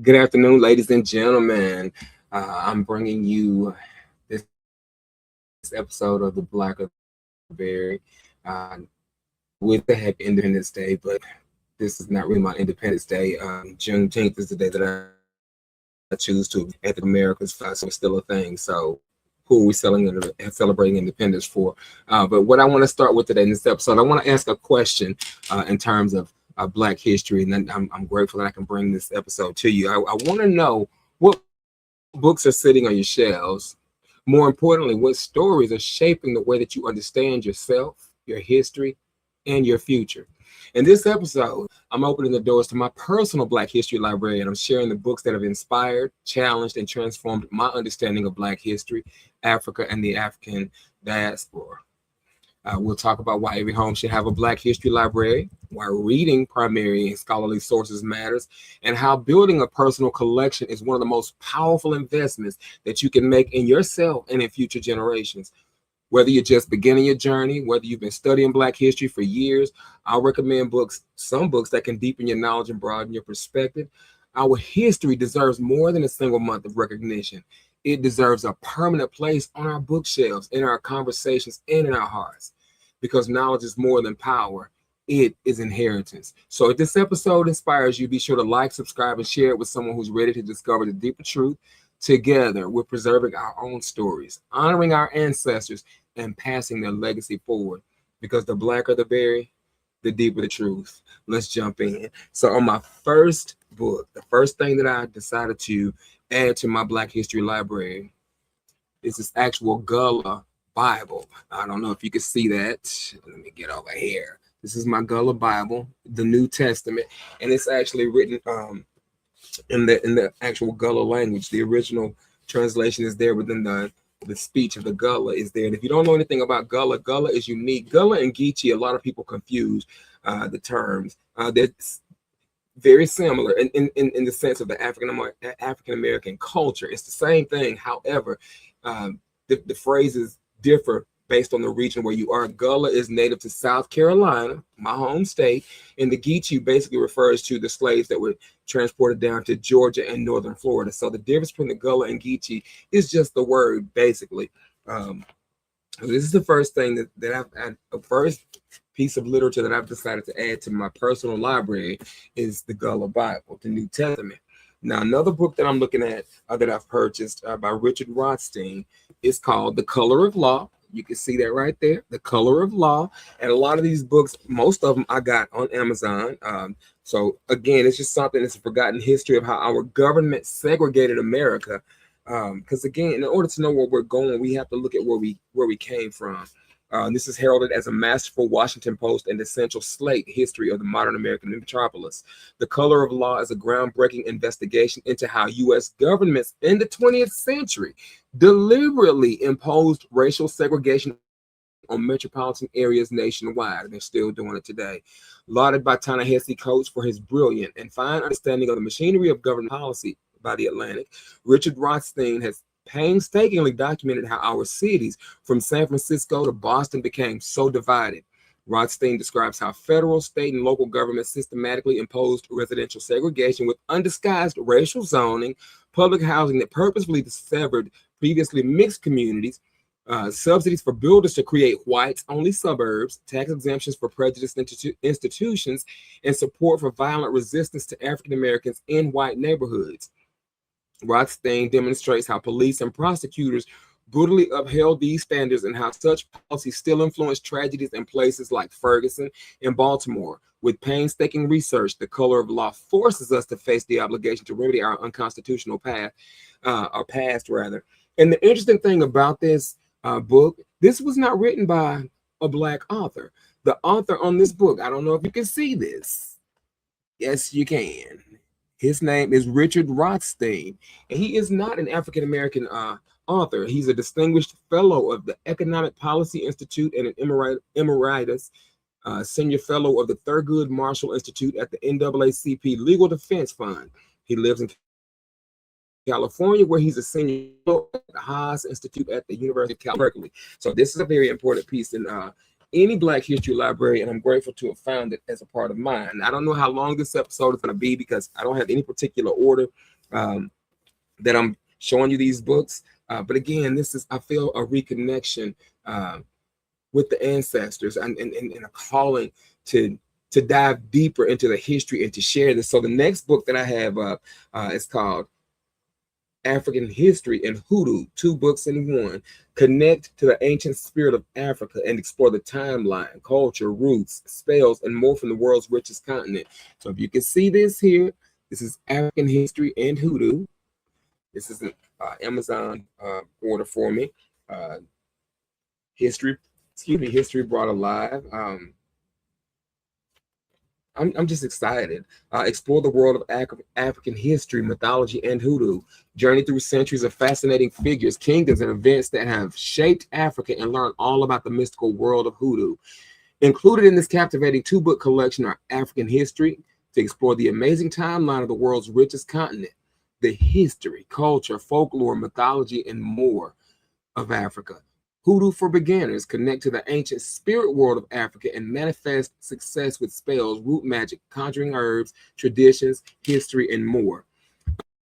Good afternoon, ladies and gentlemen. I'm bringing you this episode of the Black of the Berry. Uh, with the happy Independence Day, but this is not really my Independence Day. Juneteenth is the day that I choose to at the America's flag, so it's still a thing. So who are we celebrating independence for? But what I want to start with today in this episode, I want to ask a question in terms of Black history, and then I'm grateful that I can bring this episode to you. I want to know what books are sitting on your shelves. More importantly, what stories are shaping the way that you understand yourself, your history, and your future. In this episode, I'm opening the doors to my personal Black history library, and I'm sharing the books that have inspired, challenged, and transformed my understanding of Black history, Africa, and the African diaspora. We'll talk about why every home should have a Black history library, why reading primary and scholarly sources matters, and how building a personal collection is one of the most powerful investments that you can make in yourself and in future generations. Whether you're just beginning your journey, whether you've been studying Black history for years, I'll recommend some books that can deepen your knowledge and broaden your perspective. Our history deserves more than a single month of recognition. It deserves a permanent place on our bookshelves, in our conversations, and in our hearts. Because knowledge is more than power, it is inheritance. So if this episode inspires you, be sure to like, subscribe, and share it with someone who's ready to discover the deeper truth. Together, we're preserving our own stories, honoring our ancestors, and passing their legacy forward. Because the blacker the berry, the deeper the truth. Let's jump in. So, on my first book, the first thing that I decided to add to my Black History library is this actual Gullah Bible. I don't know if you can see that. Let me get over here. This is my Gullah Bible, the New Testament, and it's actually written in the actual Gullah language. The original translation is there, but then the speech of the Gullah is there. And if you don't know anything about Gullah, Gullah is unique. Gullah and Geechee, a lot of people confuse the terms. They're very similar in the sense of the African American culture. It's the same thing. However, the phrases differ based on the region where you are. Gullah is native to South Carolina, my home state, and the Geechee basically refers to the slaves that were transported down to Georgia and northern Florida. So the difference between the Gullah and Geechee is just the word, basically. This is the first thing that I've had, a first piece of literature that I've decided to add to my personal library is the Gullah Bible, the New Testament. Now, another book that I'm looking at that I've purchased by Richard Rothstein is called The Color of Law. You can see that right there, The Color of Law. And a lot of these books, most of them I got on Amazon. So again, it's just something that's a forgotten history of how our government segregated America. Because again, in order to know where we're going, we have to look at where we came from. This is heralded as a masterful Washington Post and essential slate history of the modern American metropolis. The Color of Law is a groundbreaking investigation into how U.S. governments in the 20th century deliberately imposed racial segregation on metropolitan areas nationwide. And they're still doing it today. Lauded by Ta-Nehisi Coates for his brilliant and fine understanding of the machinery of government policy by the Atlantic, Richard Rothstein has painstakingly documented how our cities from San Francisco to Boston became so divided. Rothstein describes how federal, state, and local governments systematically imposed residential segregation with undisguised racial zoning, public housing that purposefully severed previously mixed communities, subsidies for builders to create whites-only suburbs, tax exemptions for prejudiced institutions, and support for violent resistance to African Americans in white neighborhoods. Rothstein demonstrates how police and prosecutors brutally upheld these standards and how such policies still influence tragedies in places like Ferguson and Baltimore. With painstaking research, The Color of Law forces us to face the obligation to remedy our unconstitutional past rather. And the interesting thing about this book, this was not written by a Black author. The author on this book, I don't know if you can see this. Yes, you can. His name is Richard Rothstein, and he is not an African American author. He's a distinguished fellow of the Economic Policy Institute and an emeritus senior fellow of the Thurgood Marshall Institute at the NAACP Legal Defense Fund. He lives in California, where he's a senior fellow at the Haas Institute at the University of California, Berkeley. So this is a very important piece in any Black history library, and I'm grateful to have found it as a part of mine. I don't know how long this episode is going to be because I don't have any particular order that I'm showing you these books. But again, this is, I feel, a reconnection with the ancestors and a calling to dive deeper into the history and to share this. So the next book that I have up is called African History and Hoodoo, 2 books in one. Connect to the ancient spirit of Africa and explore the timeline, culture, roots, spells, and more from the world's richest continent. So if you can see this here, this is African History and Hoodoo. This is an Amazon order for me. History Brought Alive. I'm just excited. Explore the world of African history, mythology, and hoodoo. Journey through centuries of fascinating figures, kingdoms, and events that have shaped Africa, and learn all about the mystical world of hoodoo. Included in this captivating 2-book collection are African History, to explore the amazing timeline of the world's richest continent, the history, culture, folklore, mythology, and more of Africa. Hoodoo for Beginners, connect to the ancient spirit world of Africa and manifest success with spells, root magic, conjuring herbs, traditions, history, and more.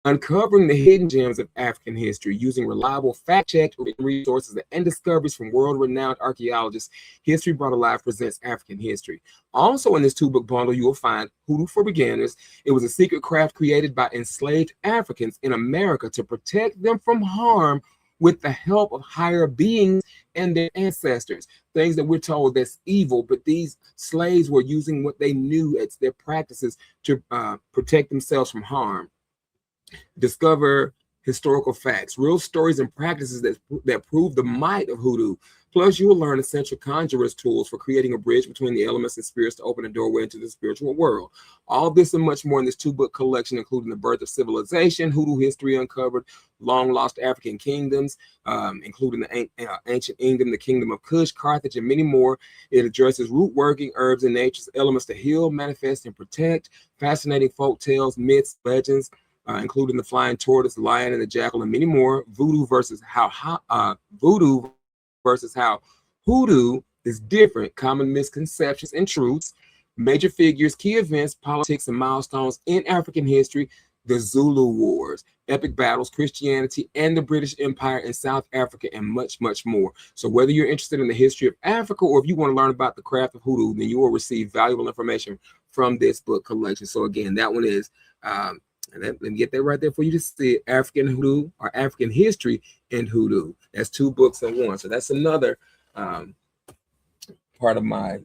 Uncovering the hidden gems of African history using reliable, fact-checked resources and discoveries from world-renowned archaeologists, History Brought Alive presents African History. Also in this 2-book bundle, you will find Hoodoo for Beginners. It was a secret craft created by enslaved Africans in America to protect them from harm with the help of higher beings and their ancestors. Things that we're told that's evil, but these slaves were using what they knew as their practices to protect themselves from harm. Discover historical facts, real stories, and practices that prove the might of hoodoo. Plus, you will learn essential conjurers tools for creating a bridge between the elements and spirits to open a doorway into the spiritual world. All this and much more in this 2-book collection, including The Birth of Civilization, Hoodoo History Uncovered, Long Lost African Kingdoms, including the Ancient Kingdom, the Kingdom of Kush, Carthage, and many more. It addresses root working, herbs, and nature's elements to heal, manifest, and protect. Fascinating folk tales, myths, legends, including the flying tortoise, lion, and the jackal, and many more. Voodoo versus how hoodoo is different, common misconceptions and truths, major figures, key events, politics, and milestones in African history, the Zulu Wars, epic battles, Christianity, and the British Empire in South Africa, and much, much more. So whether you're interested in the history of Africa or if you want to learn about the craft of hoodoo, then you will receive valuable information from this book collection. So again, that one is and let me get that right there for you to see it. African Hoodoo, or African History and Hoodoo. That's 2 books in one. So that's another part of my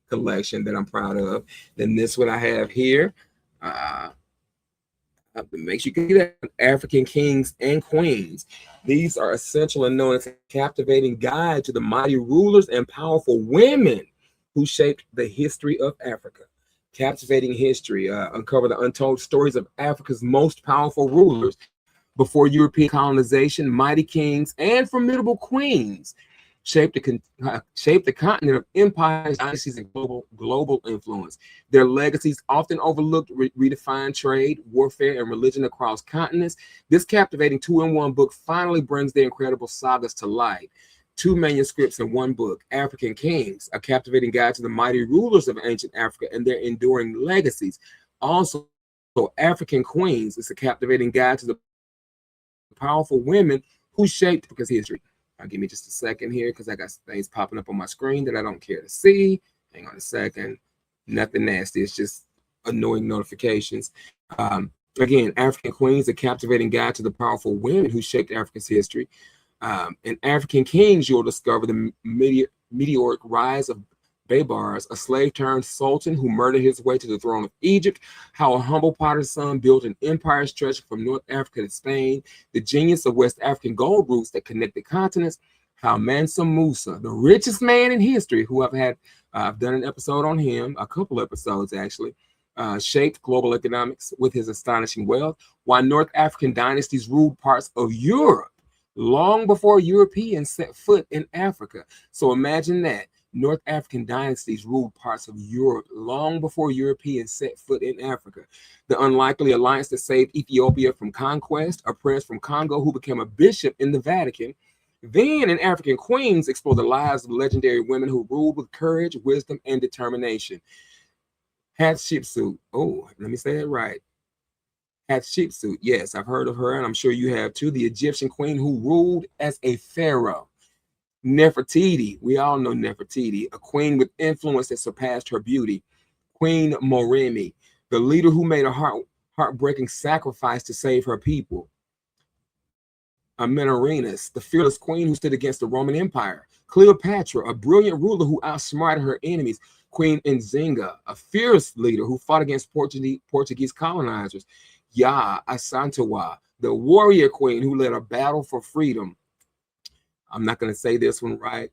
collection that I'm proud of. Then this one I have here. Make sure you get that, African Kings and Queens. These are essential and known as a captivating guide to the mighty rulers and powerful women who shaped the history of Africa. Captivating history, uncover the untold stories of Africa's most powerful rulers before European colonization. Mighty kings and formidable queens shaped the continent of empires, dynasties, and global influence. Their legacies often overlooked, redefined trade, warfare, and religion across continents. This captivating 2-in-1 book finally brings their incredible sagas to light. 2 manuscripts in 1 book. African Kings, a captivating guide to the mighty rulers of ancient Africa and their enduring legacies. Also, African Queens is a captivating guide to the powerful women who shaped Africa's history. Give me just a second here because I got things popping up on my screen that I don't care to see. Hang on a second. Nothing nasty. It's just annoying notifications. Again, African Queens, a captivating guide to the powerful women who shaped Africa's history. In African Kings, you'll discover the meteoric rise of Baybars, a slave-turned-sultan who murdered his way to the throne of Egypt, how a humble potter's son built an empire stretching from North Africa to Spain, the genius of West African gold routes that connect the continents, how Mansa Musa, the richest man in history, who I've done an episode on him, a couple episodes actually, shaped global economics with his astonishing wealth, why North African dynasties ruled parts of Europe long before Europeans set foot in Africa. So imagine that. North African dynasties ruled parts of Europe long before Europeans set foot in Africa. The unlikely alliance that saved Ethiopia from conquest, a prince from Congo who became a bishop in the Vatican, Then in African Queens, explore the lives of legendary women who ruled with courage, wisdom, and determination. Hatshepsut. Oh, let me say it right. Hatshepsut. Yes, I've heard of her, and I'm sure you have too. The Egyptian queen who ruled as a pharaoh. Nefertiti. We all know Nefertiti, a queen with influence that surpassed her beauty. Queen Moremi, the leader who made a heartbreaking sacrifice to save her people. Menorinas, the fearless queen who stood against the Roman Empire. Cleopatra, a brilliant ruler who outsmarted her enemies. Queen Nzinga, a fierce leader who fought against Portuguese colonizers. Ya Asantewa, the warrior queen who led a battle for freedom. I'm not going to say this one right.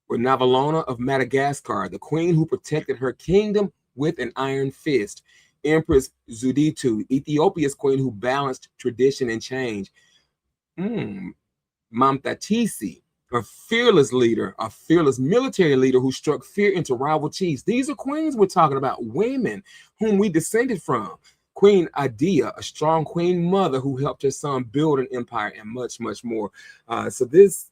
Or Navalona of Madagascar, the queen who protected her kingdom with an iron fist. Empress Zuditu, Ethiopia's queen who balanced tradition and change. Mamtatisi, a fearless leader, a fearless military leader who struck fear into rival chiefs. These are queens we're talking about, women whom we descended from. Queen Adia, a strong queen mother who helped her son build an empire, and much, much more. So this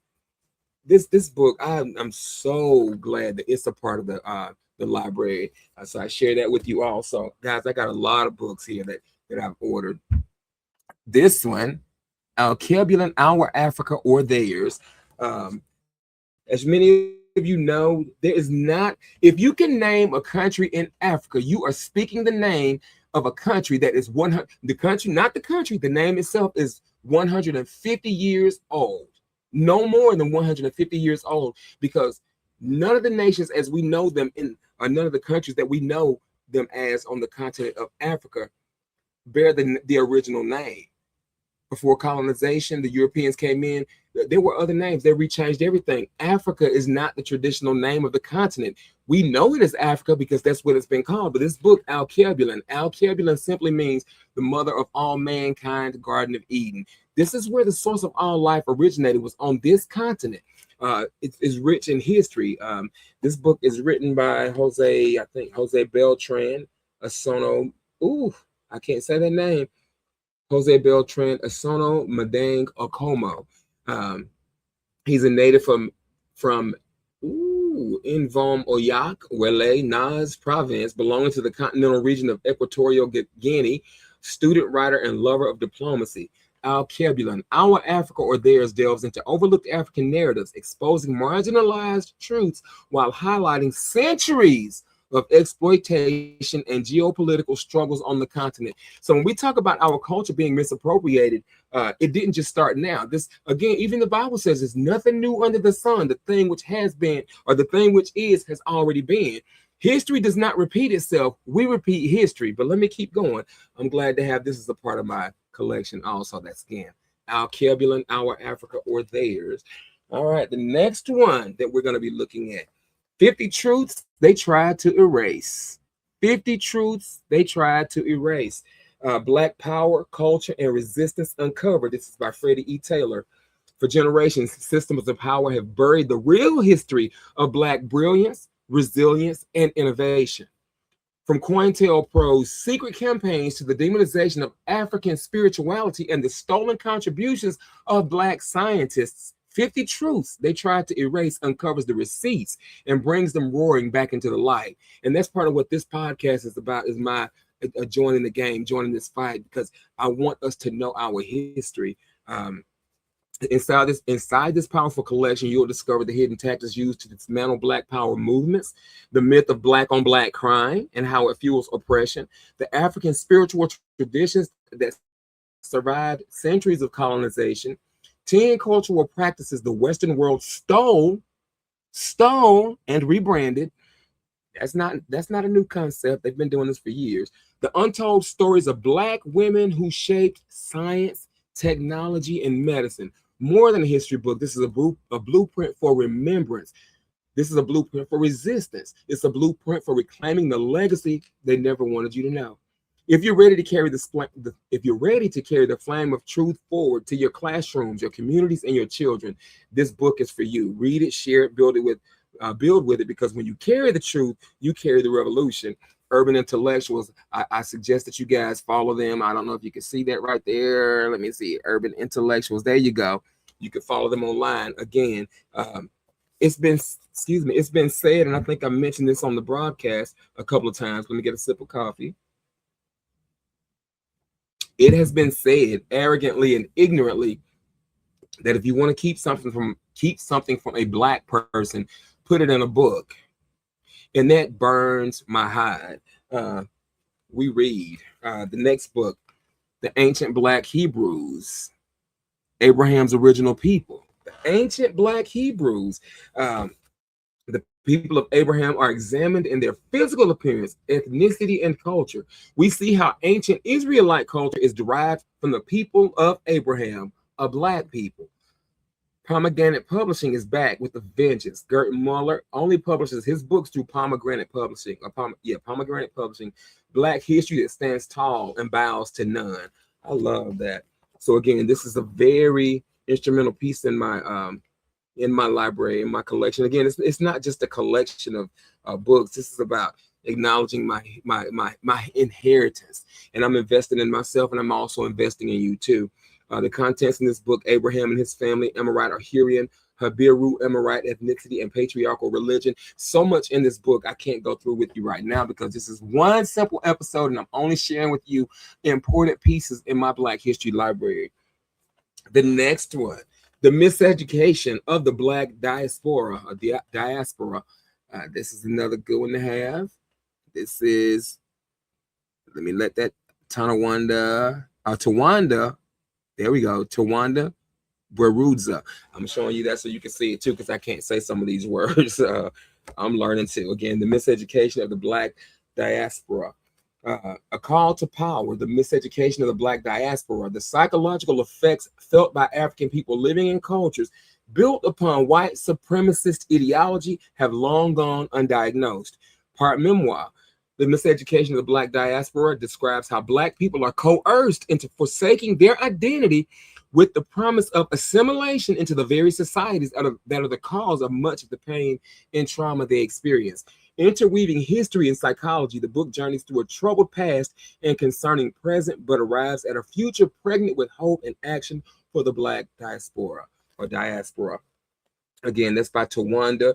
book, I'm so glad that it's a part of the library. So I share that with you all. So guys, I got a lot of books here that I've ordered. This one, Alkebulan, Our Africa or Theirs. As many of you know, there is not, if you can name a country in Africa, you are speaking the name of a country that is 100, the country, not the country, the name itself is 150 years old. No more than 150 years old, because none of the nations as we know them or none of the countries that we know them as on the continent of Africa bear the original name. Before colonization, the Europeans came in, there were other names. They rechanged everything. Africa is not the traditional name of the continent. We know it as Africa because that's what it's been called. But this book, Alkebulan simply means the mother of all mankind, the Garden of Eden. This is where the source of all life originated, was on this continent. It is rich in history. This book is written by Jose Beltran Asono. Ooh, I can't say that name. Jose Beltran Asono Madang Okomo. He's a native from Invom Oyak, Wele, Nas province, belonging to the continental region of Equatorial Guinea, student, writer, and lover of diplomacy. Alkebulan, Our Africa or Theirs, delves into overlooked African narratives, exposing marginalized truths while highlighting centuries of exploitation and geopolitical struggles on the continent. So when we talk about our culture being misappropriated, it didn't just start now. This, again, even the Bible says there's nothing new under the sun. The thing which has been, or the thing which is, has already been. History does not repeat itself. We repeat history. But let me keep going. I'm glad to have this as a part of my collection also. That's, again, Alkebulan, Our Africa or Theirs. All right, the next one that we're going to be looking at, 50 Truths They Tried to Erase. 50 Truths They Tried to Erase. Black Power, Culture, and Resistance Uncovered. This is by Freddie E. Taylor. For generations, systems of power have buried the real history of Black brilliance, resilience, and innovation. From COINTELPRO's secret campaigns to the demonization of African spirituality and the stolen contributions of Black scientists, 50 Truths They Tried to Erase uncovers the receipts and brings them roaring back into the light. And that's part of what this podcast is about, is my joining the game, joining this fight, because I want us to know our history. Inside this powerful collection, you'll discover the hidden tactics used to dismantle Black power movements, the myth of Black on Black crime and how it fuels oppression, the African spiritual traditions that survived centuries of colonization, 10 cultural practices the Western world stole and rebranded. That's not a new concept. They've been doing this for years. The untold stories of Black women who shaped science, technology, and medicine. More than a history book, this is a blueprint for remembrance. This is a blueprint for resistance. It's a blueprint for reclaiming the legacy they never wanted you to know. If you're ready to carry the flame of truth forward to your classrooms, your communities, and your children, this book is for you. Read it, share it, build with it, because when you carry the truth, you carry the revolution. Urban Intellectuals, I suggest that you guys follow them. I don't know if you can see that right there. Let me see. Urban Intellectuals. There you go. You can follow them online. Again, it's been said, and I think I mentioned this on the broadcast a couple of times. Let me get a sip of coffee. It has been said arrogantly and ignorantly that if you want to keep something from a Black person, put it in a book. And that burns my hide. We read the next book, The Ancient Black Hebrews, Abraham's Original People. The ancient Black Hebrews, the people of Abraham, are examined in their physical appearance, ethnicity, and culture. We see how ancient Israelite culture is derived from the people of Abraham, a Black people. Pomegranate Publishing is back with a vengeance. Gert Muller only publishes his books through Pomegranate Publishing. Pomegranate Publishing, Black history that stands tall and bows to none. I love that. So again, this is a very instrumental piece in my library, in my collection. Again, it's not just a collection of books. This is about acknowledging my inheritance, and I'm investing in myself, and I'm also investing in you too. The contents in this book: Abraham and his family, Amorite or Hurrian, Habiru, Amorite ethnicity, and patriarchal religion. So much in this book I can't go through with you right now because this is one simple episode, and I'm only sharing with you important pieces in my Black history library. The next one, The Miseducation of the Black Diaspora, this is another good one to have. This is, let me let that Tawanda, there we go, Tawanda Barudza. I'm showing you that so you can see it too, because I can't say some of these words. I'm learning too. Again, The Miseducation of the Black Diaspora. A Call to Power, The Miseducation of the Black Diaspora, the psychological effects felt by African people living in cultures built upon white supremacist ideology have long gone undiagnosed. Part memoir, The Miseducation of the Black Diaspora, describes how Black people are coerced into forsaking their identity with the promise of assimilation into the very societies that are the cause of much of the pain and trauma they experience. Interweaving history and psychology, the book journeys through a troubled past and concerning present, but arrives at a future pregnant with hope and action for the Black diaspora. Again, that's by Tawanda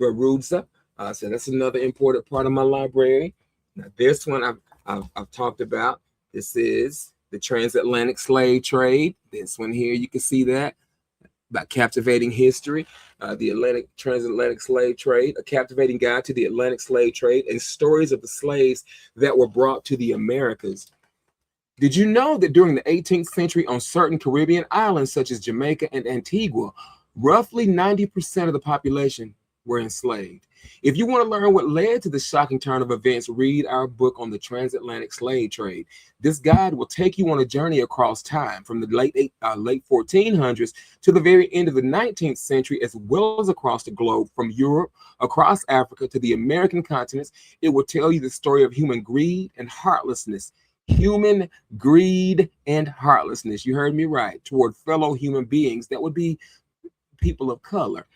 Barudza. So that's another important part of my library. Now, this one I've talked about. This is The Transatlantic Slave Trade. This one here, you can see that. By Captivating History, the Transatlantic Slave Trade, a captivating guide to the Atlantic slave trade and stories of the slaves that were brought to the Americas. Did you know that during the 18th century on certain Caribbean islands such as Jamaica and Antigua, roughly 90% of the population were enslaved? If you want to learn what led to the shocking turn of events, read our book on the transatlantic slave trade. This guide will take you on a journey across time from the late 1400s to the very end of the 19th century, as well as across the globe, from Europe, across Africa to the American continents. It will tell you the story of human greed and heartlessness. Human greed and heartlessness. You heard me right. Toward fellow human beings that would be people of color,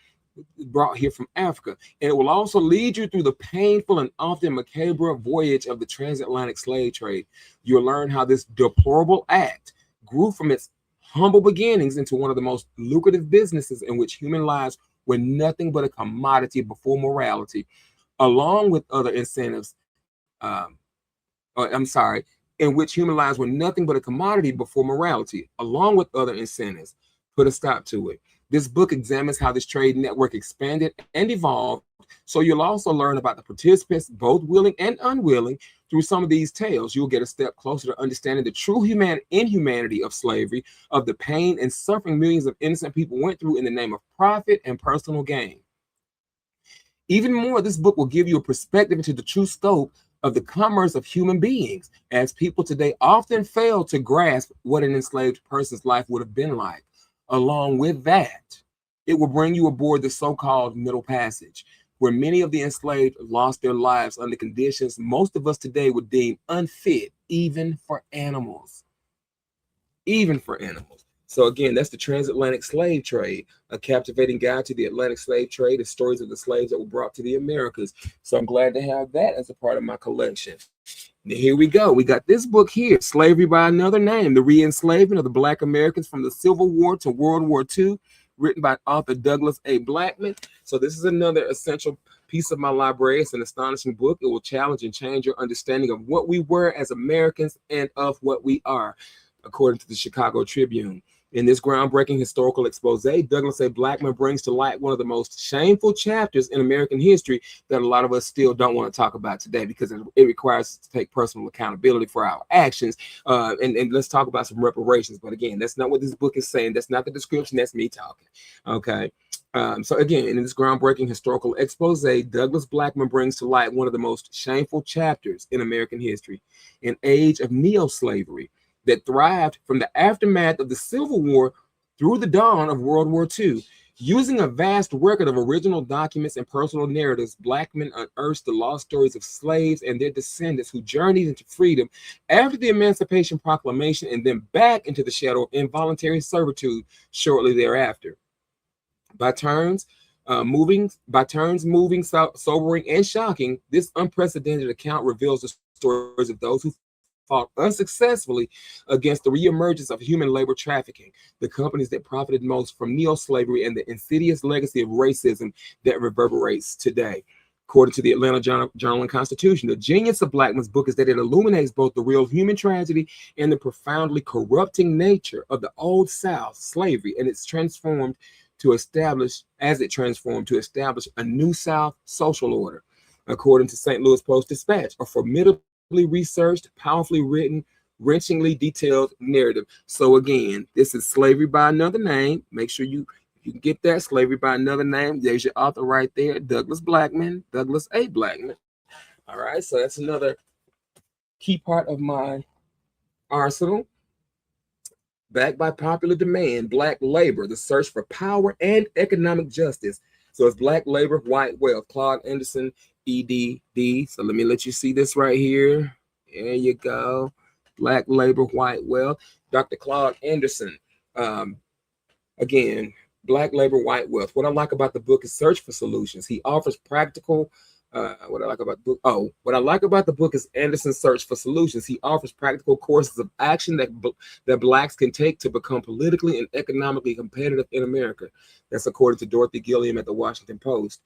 brought here from Africa. And it will also lead you through the painful and often macabre voyage of the transatlantic slave trade. You'll learn how this deplorable act grew from its humble beginnings into one of the most lucrative businesses in which human lives were nothing but a commodity before morality, along with other incentives. In which human lives were nothing but a commodity before morality, along with other incentives. Put a stop to it. This book examines how this trade network expanded and evolved, so you'll also learn about the participants, both willing and unwilling. Through some of these tales, you'll get a step closer to understanding the true inhumanity of slavery, of the pain and suffering millions of innocent people went through in the name of profit and personal gain. Even more, this book will give you a perspective into the true scope of the commerce of human beings, as people today often fail to grasp what an enslaved person's life would have been like. Along with that, it will bring you aboard the so-called Middle Passage, where many of the enslaved lost their lives under conditions most of us today would deem unfit, even for animals. Even for animals. So again, that's the transatlantic slave trade, a captivating guide to the Atlantic slave trade and stories of the slaves that were brought to the Americas. So I'm glad to have that as a part of my collection. Now, here we go. We got this book here, Slavery by Another Name, The Re-Enslavement of the Black Americans from the Civil War to World War II, written by author Douglas A. Blackman. So this is another essential piece of my library. It's an astonishing book. It will challenge and change your understanding of what we were as Americans and of what we are, according to the Chicago Tribune. In this groundbreaking historical expose, Douglas A. Blackman brings to light one of the most shameful chapters in American history that a lot of us still don't want to talk about today, because it requires us to take personal accountability for our actions. And let's talk about some reparations. But again, that's not what this book is saying. That's not the description. That's me talking. Okay. So again, in this groundbreaking historical expose, Douglas Blackman brings to light one of the most shameful chapters in American history, an age of neo-slavery that thrived from the aftermath of the Civil War through the dawn of World War II. Using a vast record of original documents and personal narratives, Blackman unearths the lost stories of slaves and their descendants who journeyed into freedom after the Emancipation Proclamation and then back into the shadow of involuntary servitude shortly thereafter. By turns moving, sobering, and shocking, this unprecedented account reveals the stories of those who fought unsuccessfully against the reemergence of human labor trafficking, the companies that profited most from neo-slavery, and the insidious legacy of racism that reverberates today. According to the Atlanta Journal and Constitution, the genius of Blackman's book is that it illuminates both the real human tragedy and the profoundly corrupting nature of the Old South slavery, and it's transformed to establish a new South social order. According to St. Louis Post-Dispatch, a formidable researched, powerfully written, wrenchingly detailed narrative. So again, this is Slavery by Another Name. Make sure you can get that, Slavery by Another Name. There's your author right there, Douglas Blackman, Douglas A. Blackman. All right, so that's another key part of my arsenal. Backed by popular demand, Black labor, the search for power and economic justice. So it's Black labor, white wealth, Claude Anderson, EDD. So let me let you see this right here. There you go. Black labor, white wealth. Dr. Claude Anderson. Again, Black labor, white wealth. What I like about the book is search for solutions. He offers practical. What I like about the book is Anderson's search for solutions. He offers practical courses of action that Blacks can take to become politically and economically competitive in America. That's according to Dorothy Gilliam at the Washington Post.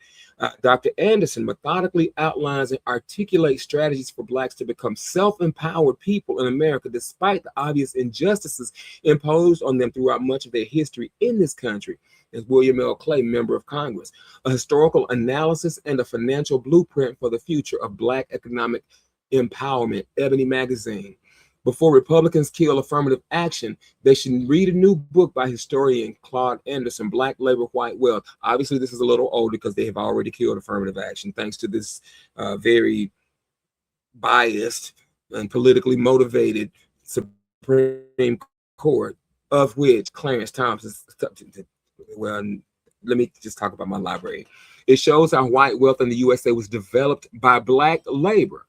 Dr. Anderson methodically outlines and articulates strategies for Blacks to become self-empowered people in America, despite the obvious injustices imposed on them throughout much of their history in this country. As William L. Clay, member of Congress, a historical analysis and a financial blueprint for the future of Black economic empowerment, Ebony Magazine. Before Republicans kill affirmative action, they should read a new book by historian Claude Anderson, Black Labor, White Wealth. Obviously, this is a little older because they have already killed affirmative action, thanks to this very biased and politically motivated Supreme Court, of which Clarence Thompson. Well, let me just talk about my library. It shows how white wealth in the USA was developed by Black labor.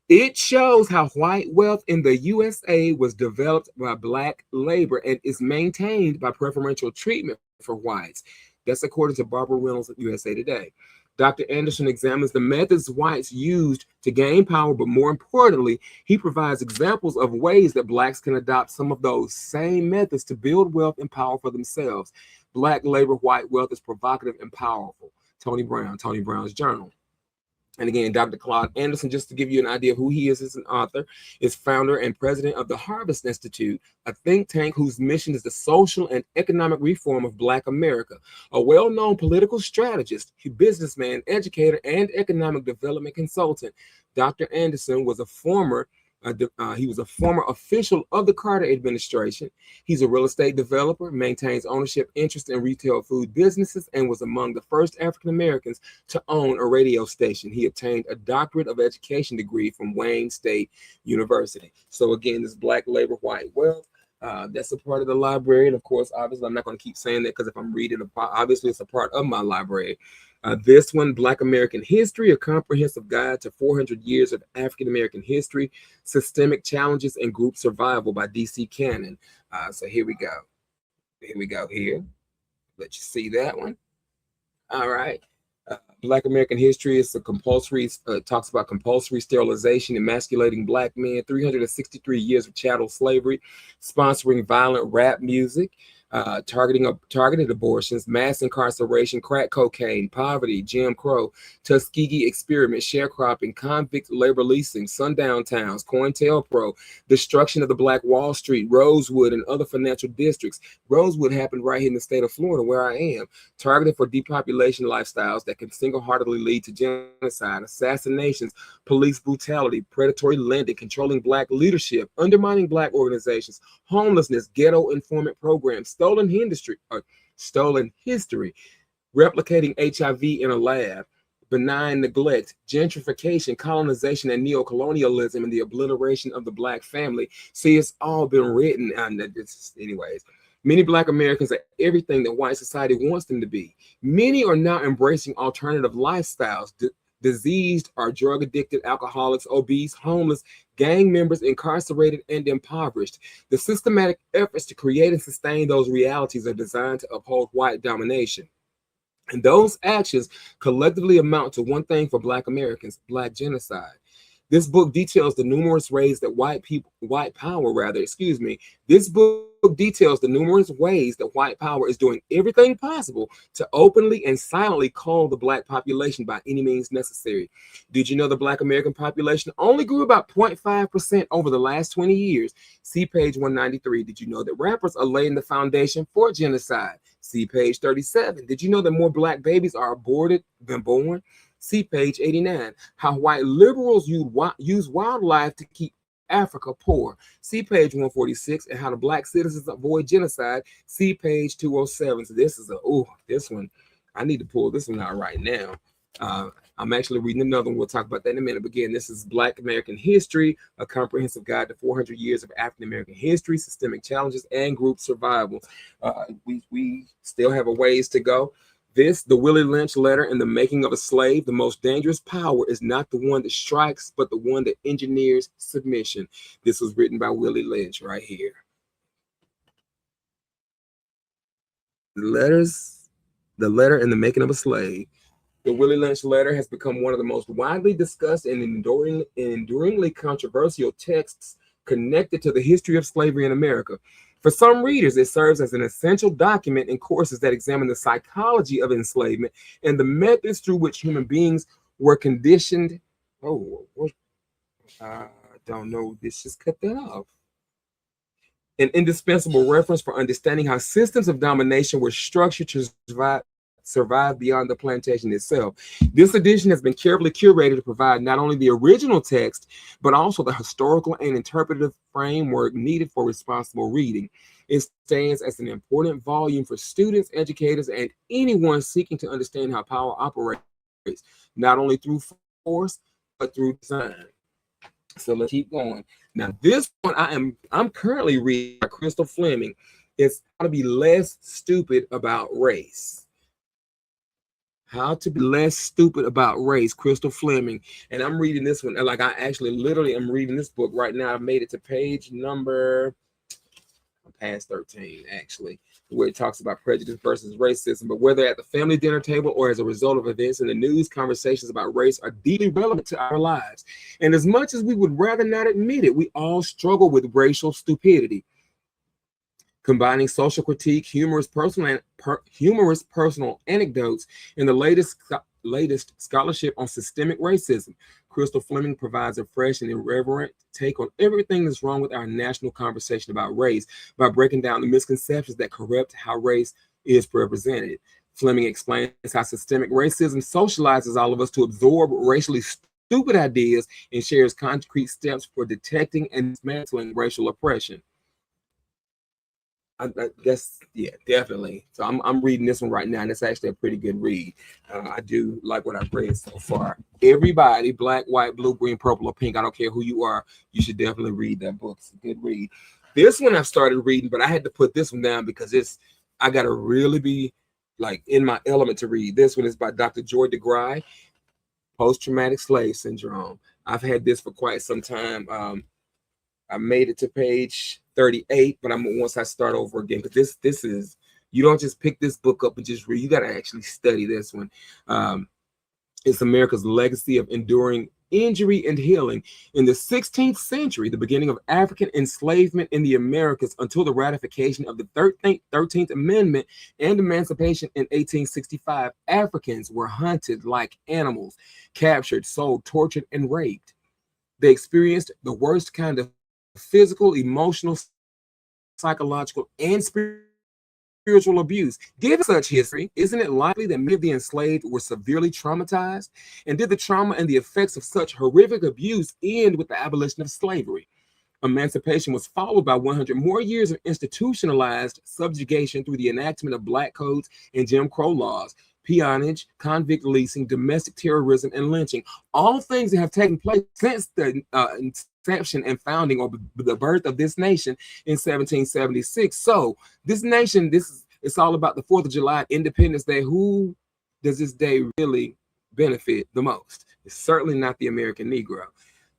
It shows how white wealth in the USA was developed by Black labor and is maintained by preferential treatment for whites. That's according to Barbara Reynolds at USA Today. Dr. Anderson examines the methods whites used to gain power, but more importantly, he provides examples of ways that Blacks can adopt some of those same methods to build wealth and power for themselves. Black labor, white wealth is provocative and powerful. Tony Brown's Journal. And again, Dr. Claude Anderson, just to give you an idea of who he is as an author, is founder and president of the Harvest Institute, a think tank whose mission is the social and economic reform of Black America. A well-known political strategist, businessman, educator, and economic development consultant, Dr. Anderson was a former official of the Carter administration. He's a real estate developer, maintains ownership interest in retail food businesses, and was among the first African Americans to own a radio station. He obtained a doctorate of education degree from Wayne State University. So again, this Black labor, white wealth. That's a part of the library. And of course, obviously, I'm not going to keep saying that because if I'm reading, obviously, it's a part of my library. This one, Black American History, a comprehensive guide to 400 years of African American history, systemic challenges, and group survival by D.C. Cannon. So here we go. Here we go here. Let you see that one. All right. Black American history is a compulsory, talks about compulsory sterilization, emasculating black men, 363 years of chattel slavery, sponsoring violent rap music, targeted abortions, mass incarceration, crack cocaine, poverty, Jim Crow, Tuskegee experiment, sharecropping, convict labor leasing, sundown towns, COINTELPRO, destruction of the Black Wall Street, Rosewood, and other financial districts. Rosewood happened right here in the state of Florida, where I am. Targeted for depopulation lifestyles that can single-handedly lead to genocide, assassinations, police brutality, predatory lending, controlling black leadership, undermining black organizations, homelessness, ghetto informant programs, stolen history, replicating HIV in a lab, benign neglect, gentrification, colonization, and neocolonialism, and the obliteration of the black family. See, it's all been written, and anyways. Many Black Americans are everything that white society wants them to be. Many are now embracing alternative lifestyles. Diseased or drug addicted, alcoholics, obese, homeless, gang members, incarcerated, and impoverished. The systematic efforts to create and sustain those realities are designed to uphold white domination. And those actions collectively amount to one thing for Black Americans: Black genocide. This book details the numerous ways that This book details the numerous ways that white power is doing everything possible to openly and silently cull the black population by any means necessary. Did you know the Black American population only grew about 0.5% over the last 20 years? See page 193. Did you know that rappers are laying the foundation for genocide? See page 37. Did you know that more black babies are aborted than born? See page 89. How white liberals use wildlife to keep Africa poor. See page 146. And how the black citizens avoid genocide. See page 207. So this is this one. I need to pull this one out right now. I'm actually reading another one. We'll talk about that in a minute. But again, this is Black American History, a comprehensive guide to 400 years of African American history, systemic challenges, and group survival. We still have a ways to go. The Willie Lynch letter and the making of a slave. The most dangerous power is not the one that strikes, but the one that engineers submission. This was written by Willie Lynch right here. The letter and the making of a slave. The Willie Lynch letter has become one of the most widely discussed and enduringly controversial texts connected to the history of slavery in America. For some readers, it serves as an essential document in courses that examine the psychology of enslavement and the methods through which human beings were conditioned. I don't know. This just cut that off. An indispensable reference for understanding how systems of domination were structured to survive beyond the plantation itself. This edition has been carefully curated to provide not only the original text, but also the historical and interpretive framework needed for responsible reading. It stands as an important volume for students, educators, and anyone seeking to understand how power operates, not only through force, but through design. So let's keep going. Now, this one I'm currently reading by Crystal Fleming. It's How to Be Less Stupid About Race. How to Be Less Stupid About Race, Crystal Fleming. And I'm reading this one. Like, I actually literally am reading this book right now. I've made it to page number past 13, actually, where it talks about prejudice versus racism. But whether at the family dinner table or as a result of events in the news, conversations about race are deeply relevant to our lives. And as much as we would rather not admit it, we all struggle with racial stupidity. Combining social critique, humorous personal anecdotes, and the latest scholarship on systemic racism, Crystal Fleming provides a fresh and irreverent take on everything that's wrong with our national conversation about race by breaking down the misconceptions that corrupt how race is represented. Fleming explains how systemic racism socializes all of us to absorb racially stupid ideas and shares concrete steps for detecting and dismantling racial oppression. I guess, yeah, definitely. So I'm reading this one right now, and it's actually a pretty good read. I do like what I've read so far. Everybody, black, white, blue, green, purple, or pink, I don't care who you are, you should definitely read that book. It's a good read. This one I've started reading, but I had to put this one down because I got to really be like in my element to read. This one is by Dr. Joy DeGruy, Post-Traumatic Slave Syndrome. I've had this for quite some time. I made it to page 38, but once I start over again, because this is, you don't just pick this book up and just read. You got to actually study this one. It's America's legacy of enduring injury and healing. In the 16th century, the beginning of African enslavement in the Americas until the ratification of the 13th Amendment and emancipation in 1865, Africans were hunted like animals, captured, sold, tortured, and raped. They experienced the worst kind of physical, emotional, psychological, and spiritual abuse. Given such history, isn't it likely that many of the enslaved were severely traumatized? And did the trauma and the effects of such horrific abuse end with the abolition of slavery? Emancipation was followed by 100 more years of institutionalized subjugation through the enactment of black codes and Jim Crow laws, peonage, convict leasing, domestic terrorism, and lynching. All things that have taken place since the inception and founding, or the birth of this nation in 1776. So this nation, it's all about the 4th of July, Independence Day. Who does this day really benefit the most? It's certainly not the American Negro.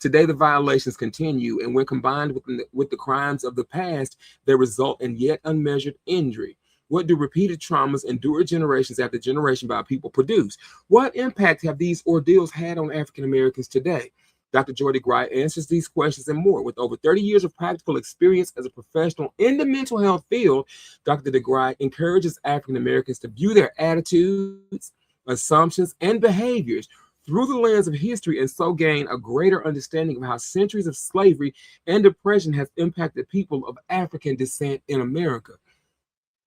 Today, the violations continue, and when combined with the crimes of the past, they result in yet unmeasured injury. What do repeated traumas endured generations after generation by people produce? What impact have these ordeals had on African Americans today? Dr. Joy DeGruy answers these questions and more. With over 30 years of practical experience as a professional in the mental health field, Dr. DeGruy encourages African Americans to view their attitudes, assumptions, and behaviors through the lens of history, and so gain a greater understanding of how centuries of slavery and oppression has impacted people of African descent in America.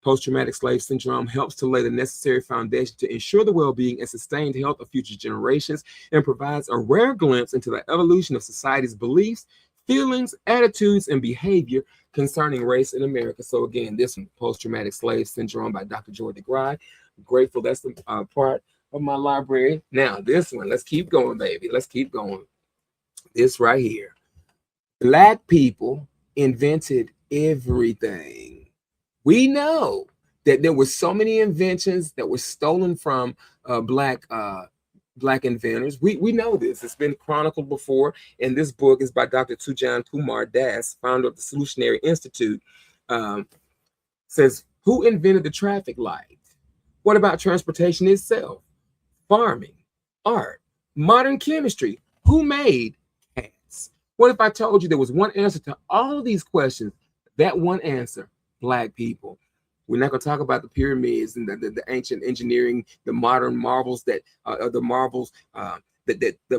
Post-traumatic slave syndrome helps to lay the necessary foundation to ensure the well-being and sustained health of future generations, and provides a rare glimpse into the evolution of society's beliefs, feelings, attitudes, and behavior concerning race in America. So again, this one, Post-Traumatic Slave Syndrome by Dr. Joy DeGruy. I'm grateful that's the part of my library. Now this one, let's keep going, baby. Let's keep going. This right here. Black people invented everything. We know that there were so many inventions that were stolen from black inventors. We know this. It's been chronicled before, and this book is by Dr. Tujan Kumar Das, founder of the Solutionary Institute. Says, who invented the traffic light? What about transportation itself? Farming, art, modern chemistry. Who made cats? What if I told you there was one answer to all of these questions? That one answer: Black people. We're not going to talk about the pyramids and the ancient engineering, the modern marvels that the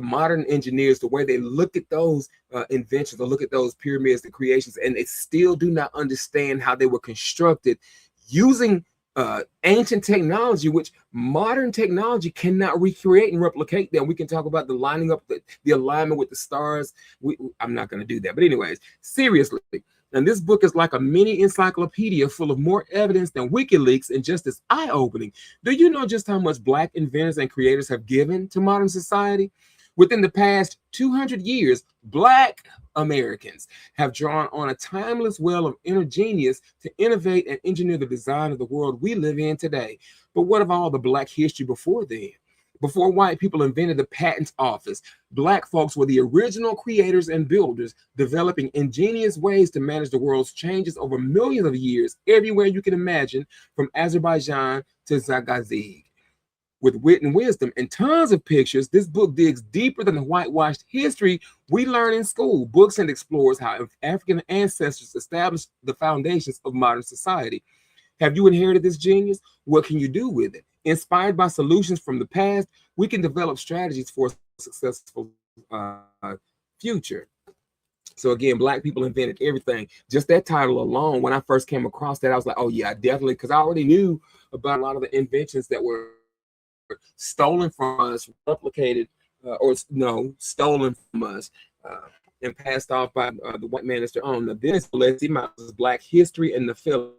modern engineers, the way they look at those inventions, or look at those pyramids, the creations, and they still do not understand how they were constructed using ancient technology, which modern technology cannot recreate and replicate that. We can talk about the lining up, the alignment with the stars. I'm not going to do that. But anyways, seriously. And this book is like a mini encyclopedia full of more evidence than WikiLeaks, and just as eye-opening. Do you know just how much Black inventors and creators have given to modern society? Within the past 200 years, Black Americans have drawn on a timeless well of inner genius to innovate and engineer the design of the world we live in today. But what of all the Black history before then? Before white people invented the patent office, Black folks were the original creators and builders, developing ingenious ways to manage the world's changes over millions of years, everywhere you can imagine, from Azerbaijan to Zagazig. With wit and wisdom and tons of pictures, this book digs deeper than the whitewashed history we learn in school. Books and explores how African ancestors established the foundations of modern society. Have you inherited this genius? What can you do with it? Inspired by solutions from the past, we can develop strategies for a successful future. So again, Black people invented everything. Just that title alone, when I first came across that, I was like, oh yeah, definitely, because I already knew about a lot of the inventions that were stolen from us, replicated, stolen from us, and passed off by the white man as their own. Now this, let's see, my Black history and the film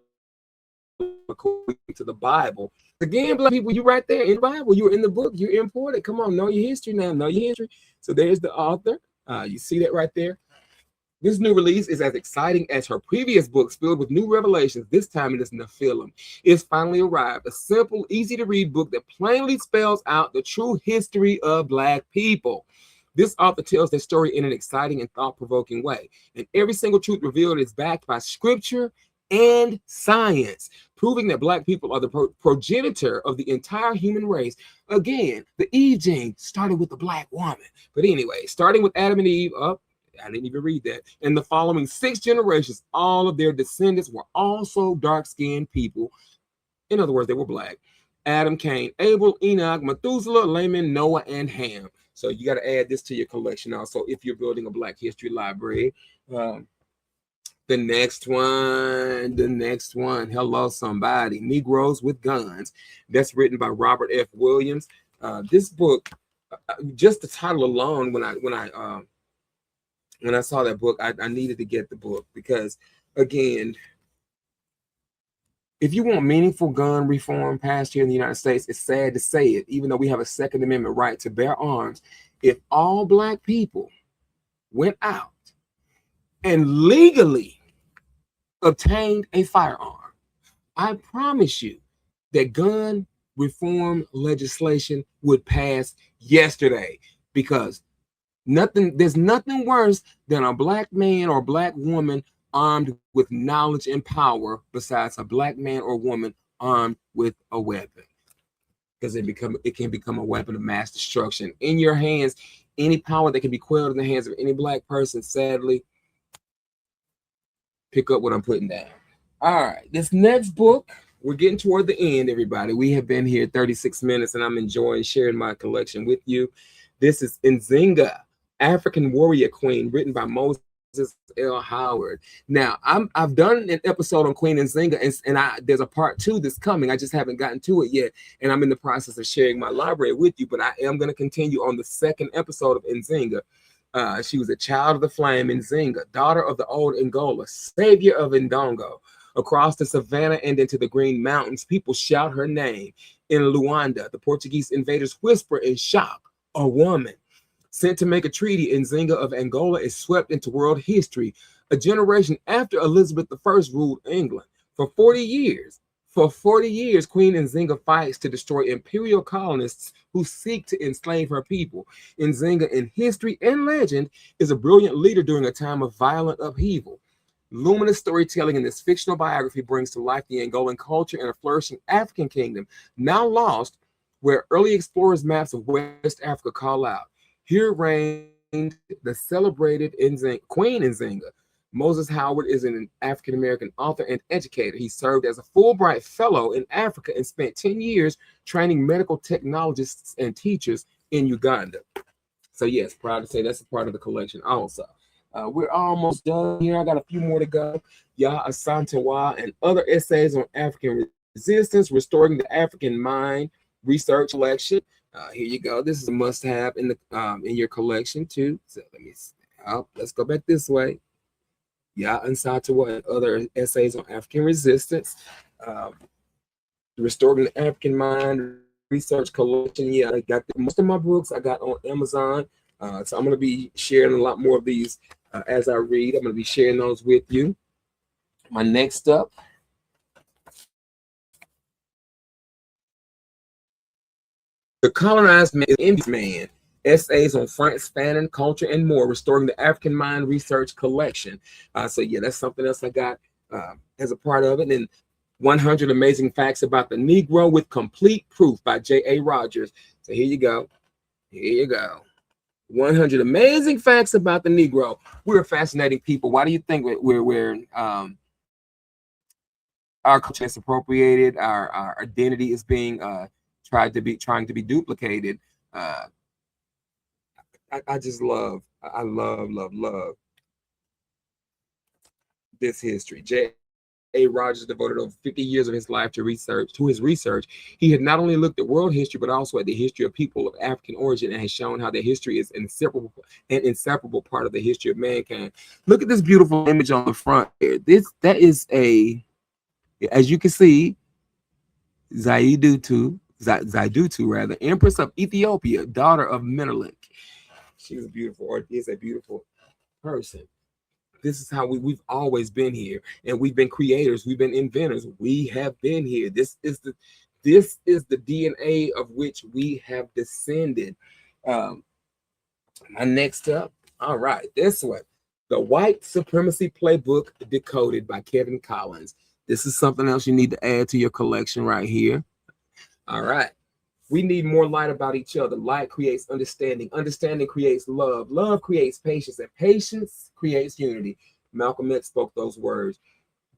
according to the Bible. Again, Black people, you right there in the Bible. You're in the book. You're important. Come on, know your history now. Know your history. So there's the author. You see that right there. This new release is as exciting as her previous books, filled with new revelations. This time it is Nephilim. It's finally arrived. A simple, easy-to-read book that plainly spells out the true history of Black people. This author tells their story in an exciting and thought-provoking way. And every single truth revealed is backed by scripture and science, proving that Black people are the progenitor of the entire human race. Again, the Eve gene started with the Black woman. But anyway, starting with Adam and Eve, I didn't even read that. And the following 6 generations, all of their descendants were also dark-skinned people. In other words, they were Black. Adam, Cain, Abel, Enoch, Methuselah, Lamech, Noah, and Ham. So you got to add this to your collection also if you're building a Black history library. The next one, hello somebody, Negroes with Guns. That's written by Robert F. Williams. This book, just the title alone, when I saw that book, I needed to get the book because, again, if you want meaningful gun reform passed here in the United States, it's sad to say it, even though we have a Second Amendment right to bear arms, if all Black people went out and legally obtained a firearm, I promise you that gun reform legislation would pass yesterday, because there's nothing worse than a Black man or Black woman armed with knowledge and power besides a Black man or woman armed with a weapon, because it can become a weapon of mass destruction. In your hands, any power that can be quelled in the hands of any Black person, sadly, pick up what I'm putting down. All right, this next book, we're getting toward the end, everybody. We have been here 36 minutes, and I'm enjoying sharing my collection with you. This is Nzinga, African Warrior Queen, written by Moses L. Howard. Now, I've done an episode on Queen Nzinga, and there's a part 2 that's coming. I just haven't gotten to it yet, and I'm in the process of sharing my library with you, but I am going to continue on the second episode of Nzinga. She was a child of the flame, Nzinga, daughter of the old Angola, savior of Ndongo. Across the savannah and into the Green Mountains, people shout her name. In Luanda, the Portuguese invaders whisper in shock, a woman. Sent to make a treaty, Nzinga of Angola is swept into world history a generation after Elizabeth I ruled England. For 40 years, Queen Nzinga fights to destroy imperial colonists who seek to enslave her people. Nzinga, in history and legend, is a brilliant leader during a time of violent upheaval. Luminous storytelling in this fictional biography brings to life the Angolan culture and a flourishing African kingdom, now lost, where early explorers' maps of West Africa call out. Here reigned the celebrated Queen Nzinga. Moses Howard is an African-American author and educator. He served as a Fulbright Fellow in Africa and spent 10 years training medical technologists and teachers in Uganda. So yes, proud to say that's a part of the collection also. We're almost done here. I got a few more to go. Ya Asantewa and other essays on African resistance, restoring the African mind research collection. Here you go. This is a must-have in your collection too. So let's go back this way. Ya Asantewa and other essays on African resistance, restoring the African mind research collection. Yeah, I got most of my books I got on Amazon. So I'm going to be sharing a lot more of these as I read. I'm going to be sharing those with you. My next up, The Colonized Man, Indian Man, Essays on France, Fanon, Culture, and More, Restoring the African Mind Research Collection. So yeah, that's something else I got as a part of it. And 100 Amazing Facts About the Negro with Complete Proof by J.A. Rogers. So here you go. Here you go. 100 amazing facts about the Negro. We're fascinating people. Why do you think we're our culture is appropriated? Our identity is being trying to be duplicated. I just love this history. J.A. Rogers devoted over 50 years of his life to his research. He had not only looked at world history, but also at the history of people of African origin, and has shown how their history is an inseparable part of the history of mankind. Look at this beautiful image on the front here. That is as you can see, Zaidutu, Empress of Ethiopia, daughter of Menelik. She's a beautiful person. This is how we've always been here, and we've been creators, we've been inventors, we have been here. This is the DNA of which we have descended. My next up, all right, this one, The White Supremacy Playbook Decoded by Kevin Collins. This is something else you need to add to your collection right here. All right. We need more light about each other. Light creates understanding. Understanding creates love. Love creates patience, and patience creates unity. Malcolm X spoke those words.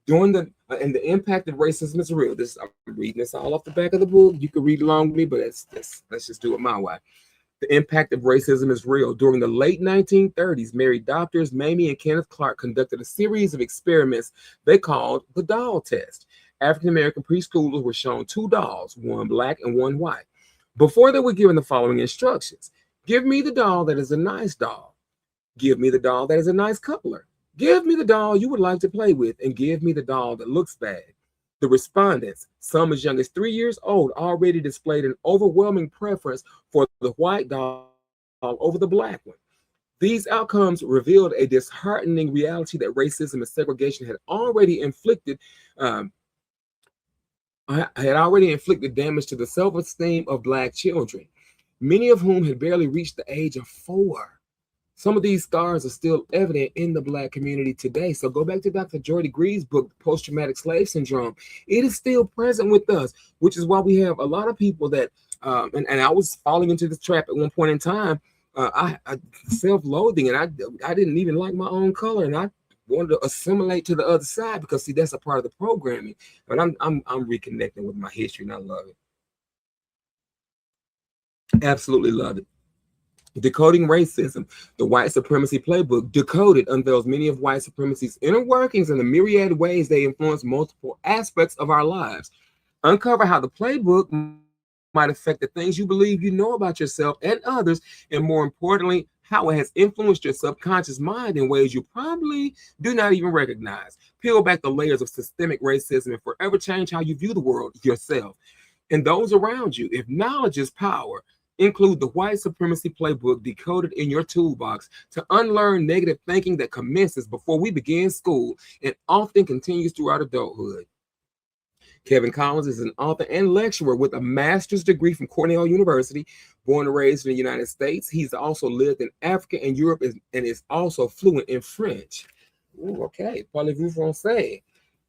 During the and the impact of racism is real. This I'm reading this all off the back of the book. You can read along with me, but let's just do it my way. The impact of racism is real. During the late 1930s, married doctors Mamie and Kenneth Clark conducted a series of experiments they called the doll test. African American preschoolers were shown two dolls, one black and one white. Before they were given the following instructions: give me the doll that is a nice doll. Give me the doll that is a nice coupler. Give me the doll you would like to play with, and give me the doll that looks bad. The respondents, some as young as 3 years old, already displayed an overwhelming preference for the white doll over the black one. These outcomes revealed a disheartening reality that racism and segregation um, had already inflicted damage to the self-esteem of black children, many of whom had barely reached the age of 4. Some of these scars are still evident in the black community today. So go back to Dr. Jordy Greaves' book, Post-Traumatic Slave Syndrome. It is still present with us, which is why we have a lot of people that, and I was falling into this trap at one point in time. I self-loathing, and I didn't even like my own color, and I wanted to assimilate to the other side because see that's a part of the programming. But I'm reconnecting with my history, and I love it. Absolutely love it. Decoding Racism, the White Supremacy Playbook, Decoded, unveils many of white supremacy's inner workings and the myriad ways they influence multiple aspects of our lives. Uncover how the playbook might affect the things you believe you know about yourself and others, and more importantly, how it has influenced your subconscious mind in ways you probably do not even recognize. Peel back the layers of systemic racism and forever change how you view the world, yourself, and those around you. If knowledge is power, include the White Supremacy Playbook Decoded in your toolbox to unlearn negative thinking that commences before we begin school and often continues throughout adulthood. Kevin Collins is an author and lecturer with a master's degree from Cornell University. Born and raised in the United States, he's also lived in Africa and Europe and is also fluent in French. Ooh, okay, parlez-vous français?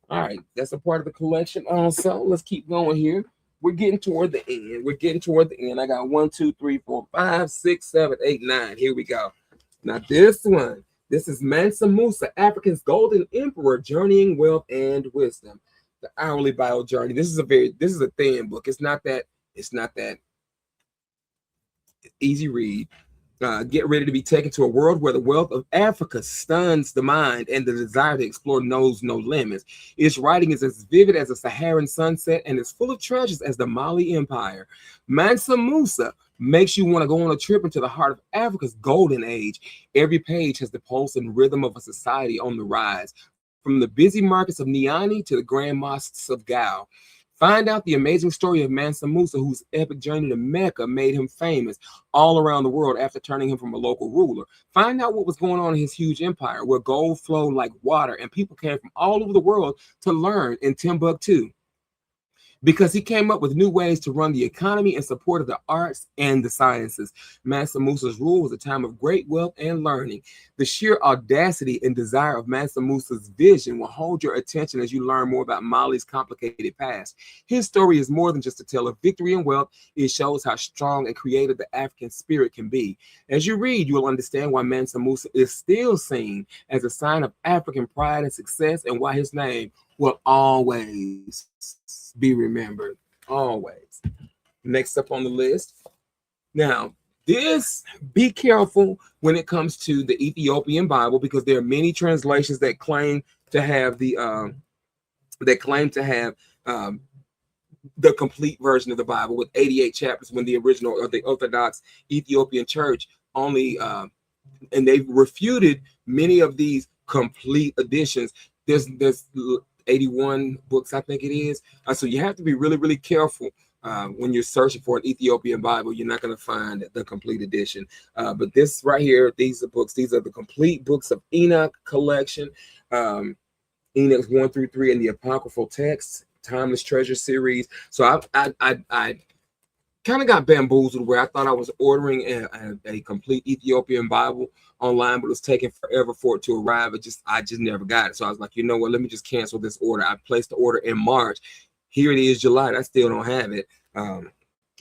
All right, that's a part of the collection also. Let's keep going here. We're getting toward the end. We're getting toward the end. I got 1, 2, 3, 4, 5, 6, 7, 8, 9. Here we go. Now this one, this is Mansa Musa, Africa's Golden Emperor, Journeying Wealth and Wisdom. The Hourly Bio Journey. This is a thin book. It's not that easy read. Get ready to be taken to a world where the wealth of Africa stuns the mind and the desire to explore knows no limits. Its writing is as vivid as a Saharan sunset and as full of treasures as the Mali Empire. Mansa Musa makes you want to go on a trip into the heart of Africa's golden age. Every page has the pulse and rhythm of a society on the rise, from the busy markets of Niani to the grand mosques of Gao. Find out the amazing story of Mansa Musa, whose epic journey to Mecca made him famous all around the world after turning him from a local ruler. Find out what was going on in his huge empire, where gold flowed like water and people came from all over the world to learn in Timbuktu, because he came up with new ways to run the economy in support of the arts and the sciences. Mansa Musa's rule was a time of great wealth and learning. The sheer audacity and desire of Mansa Musa's vision will hold your attention as you learn more about Mali's complicated past. His story is more than just a tale of victory and wealth. It shows how strong and creative the African spirit can be. As you read, you will understand why Mansa Musa is still seen as a sign of African pride and success, and why his name will always be remembered. Always. Next up on the list. Now, be careful when it comes to the Ethiopian Bible, because there are many translations that claim to have the complete version of the Bible with 88 chapters, when the original or the Orthodox Ethiopian Church only and they've refuted many of these complete editions. There's 81 books, I think it is. So you have to be really, really careful when you're searching for an Ethiopian Bible. You're not going to find the complete edition. But this right here, these are books. These are the complete books of Enoch collection. Enoch's 1 through 3 in the Apocryphal Texts, Timeless Treasure series. So I kind of got bamboozled where I thought I was ordering a complete Ethiopian Bible online, but it was taking forever for it to arrive. I just never got it. So I was like, you know what? Let me just cancel this order. I placed the order in March. Here it is, July. And I still don't have it.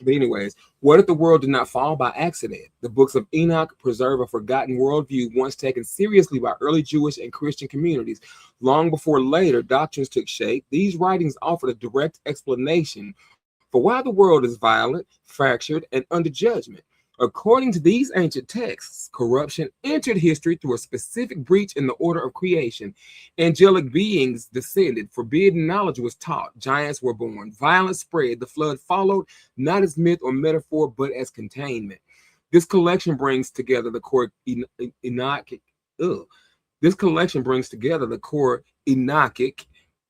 But anyways, what if the world did not fall by accident? The books of Enoch preserve a forgotten worldview once taken seriously by early Jewish and Christian communities. Long before later doctrines took shape, these writings offered a direct explanation for why the world is violent, fractured, and under judgment. According to these ancient texts, corruption entered history through a specific breach in the order of creation. Angelic beings descended, forbidden knowledge was taught, giants were born, violence spread, the flood followed, not as myth or metaphor, but as containment. This collection brings together the core Enochic. This collection brings together the core Enochic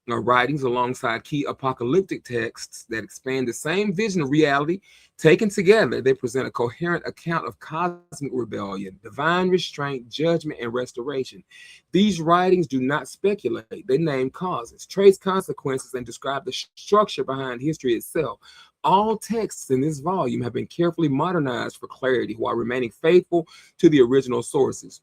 writings alongside key apocalyptic texts that expand the same vision of reality. Taken together, they present a coherent account of cosmic rebellion, divine restraint, judgment, and restoration. These writings do not speculate. They name causes, trace consequences, and describe the structure behind history itself. All texts in this volume have been carefully modernized for clarity while remaining faithful to the original sources.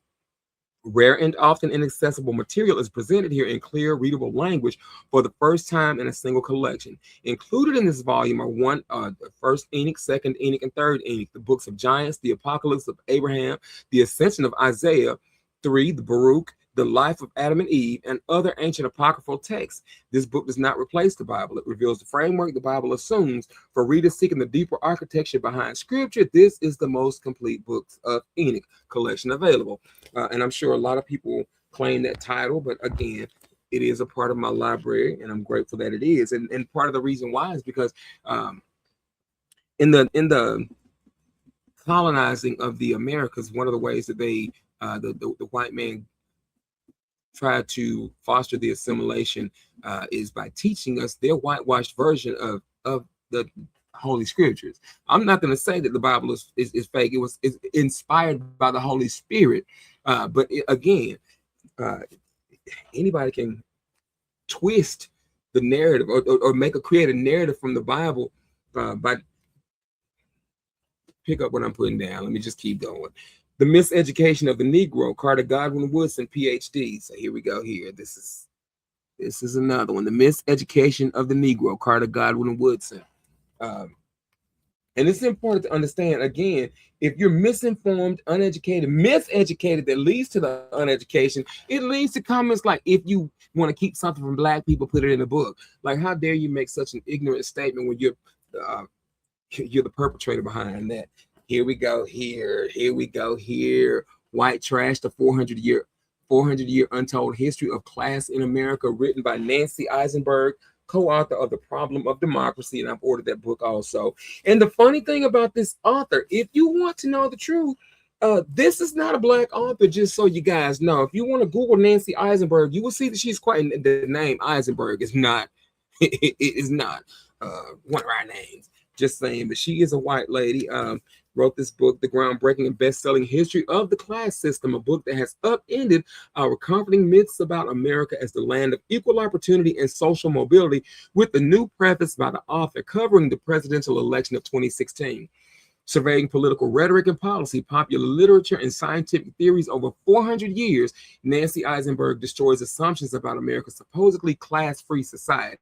Rare and often inaccessible material is presented here in clear, readable language for the first time in a single collection. Included in this volume are the first Enoch, second Enoch, and third Enoch, the books of giants, the apocalypse of Abraham, the ascension of Isaiah, 3, the Baruch, the life of Adam and Eve, and other ancient apocryphal texts. This book does not replace the Bible. It reveals the framework the Bible assumes. For readers seeking the deeper architecture behind Scripture, this is the most complete books of Enoch collection available. And I'm sure a lot of people claim that title, but again, it is a part of my library, and I'm grateful that it is. And part of the reason why is because in the colonizing of the Americas, one of the ways that they the white man try to foster the assimilation is by teaching us their whitewashed version of the Holy Scriptures. I'm not going to say that the Bible is fake. It's inspired by the Holy Spirit, but again, anybody can twist the narrative or create a narrative from the Bible by pick up what I'm putting down. Let me just keep going. The Miseducation of the Negro, Carter Godwin Woodson, PhD. So here we go. Here, this is another one. The Miseducation of the Negro, Carter Godwin Woodson. And it's important to understand, again, if you're misinformed, uneducated, miseducated, that leads to the uneducation, it leads to comments like, if you want to keep something from Black people, put it in a book. Like, how dare you make such an ignorant statement when you're the perpetrator behind that? Here we go. Here we go. Here, White Trash: The 400-year untold history of class in America, written by Nancy Eisenberg, co-author of The Problem of Democracy, and I've ordered that book also. And the funny thing about this author, if you want to know the truth, this is not a Black author, just so you guys know. If you want to Google Nancy Eisenberg, you will see that she's quite, the name Eisenberg is not it is not one of our names. Just saying, but she is a white lady. Wrote this book, The Groundbreaking and Best-Selling History of the Class System, a book that has upended our comforting myths about America as the land of equal opportunity and social mobility, with the new preface by the author covering the presidential election of 2016. Surveying political rhetoric and policy, popular literature, and scientific theories over 400 years, Nancy Eisenberg destroys assumptions about America's supposedly class-free society.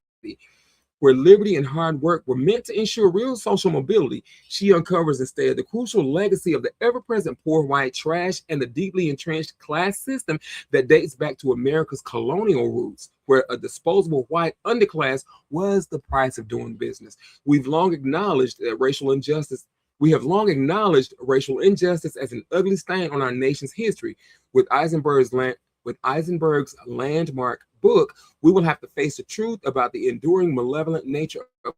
Where liberty and hard work were meant to ensure real social mobility, she uncovers instead the crucial legacy of the ever-present poor white trash and the deeply entrenched class system that dates back to America's colonial roots, where a disposable white underclass was the price of doing business. We have long acknowledged racial injustice as an ugly stain on our nation's history. With Eisenberg's landmark book, we will have to face the truth about the enduring malevolent nature of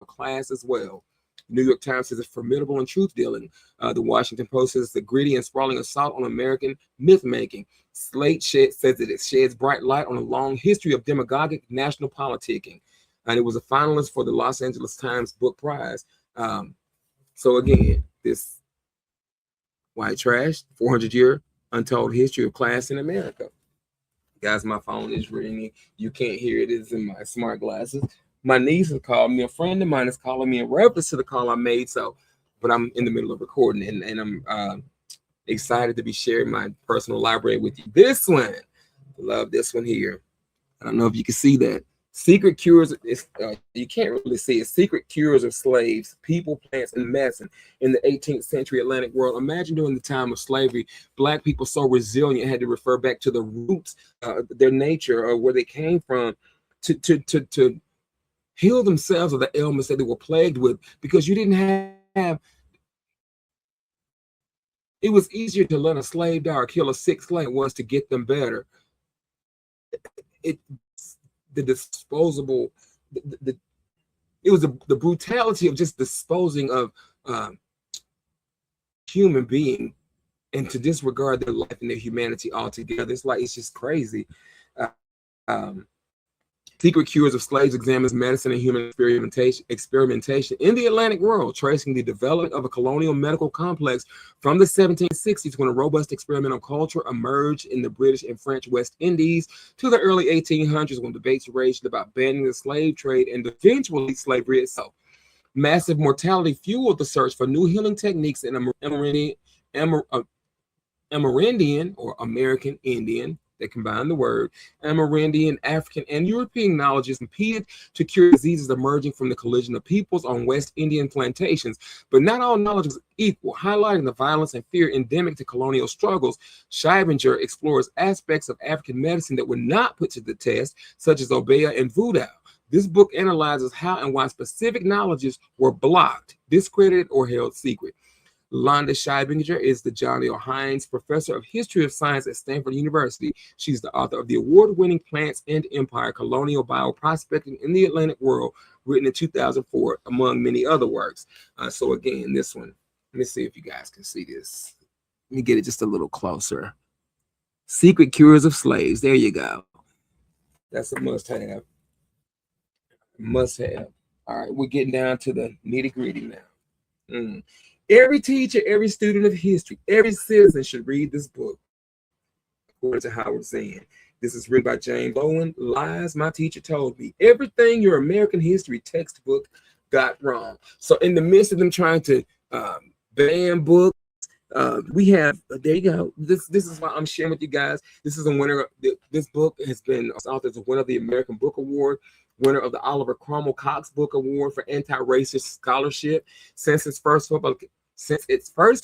class as well. New York Times says it's formidable in truth dealing. The Washington Post says it's a gritty and sprawling assault on American myth making. Slate says that it sheds bright light on a long history of demagogic national politicking. And it was a finalist for the Los Angeles Times Book Prize. So again, this White Trash, 400-year untold history of class in America. Guys, my phone is ringing. You can't hear it. It's in my smart glasses. My niece has called me. A friend of mine is calling me in reference to the call I made. So, but I'm in the middle of recording, and I'm excited to be sharing my personal library with you. This one, love this one here. I don't know if you can see that. Secret cures, you can't really see it. Secret cures of slaves, people, plants, and medicine in the 18th century Atlantic world. Imagine during the time of slavery, Black people so resilient had to refer back to the roots, their nature, or where they came from, to heal themselves of the ailments that they were plagued with, because you didn't have. It was easier to let a slave die or kill a sick slave than it was to get them better. It the disposable the it was the brutality of just disposing of human being and to disregard their life and their humanity altogether. It's like, it's just crazy. um Secret Cures of Slaves examines medicine and human experimentation in the Atlantic world, tracing the development of a colonial medical complex from the 1760s, when a robust experimental culture emerged in the British and French West Indies, to the early 1800s, when debates raged about banning the slave trade and eventually slavery itself. Massive mortality fueled the search for new healing techniques in Amerindian or American Indian, they combine the word, Amerindian, African, and European knowledges competed to cure diseases emerging from the collision of peoples on West Indian plantations. But not all knowledge was equal. Highlighting the violence and fear endemic to colonial struggles, Scheibinger explores aspects of African medicine that were not put to the test, such as Obeah and Voodoo. This book analyzes how and why specific knowledges were blocked, discredited, or held secret. Londa Scheibinger is the John L. Hines Professor of History of Science at Stanford University. She's the author of the award-winning Plants and Empire, Colonial Bioprospecting in the Atlantic World, written in 2004, among many other works. So again, this one, let me see if you guys can see this. Let me get it just a little closer. Secret Cures of Slaves. There you go. That's a must-have. Must-have. All right, we're getting down to the nitty-gritty now. Every teacher, every student of history, every citizen should read this book, according to Howard Zinn. This is written by James Owen. Lies my teacher told me. Everything your American history textbook got wrong. So in the midst of them trying to ban books, we have, there you go. This is why I'm sharing with you guys. This is a winner. This book has been authored as a winner of the American Book Award, winner of the Oliver Cromwell Cox Book Award for Anti-Racist Scholarship since its first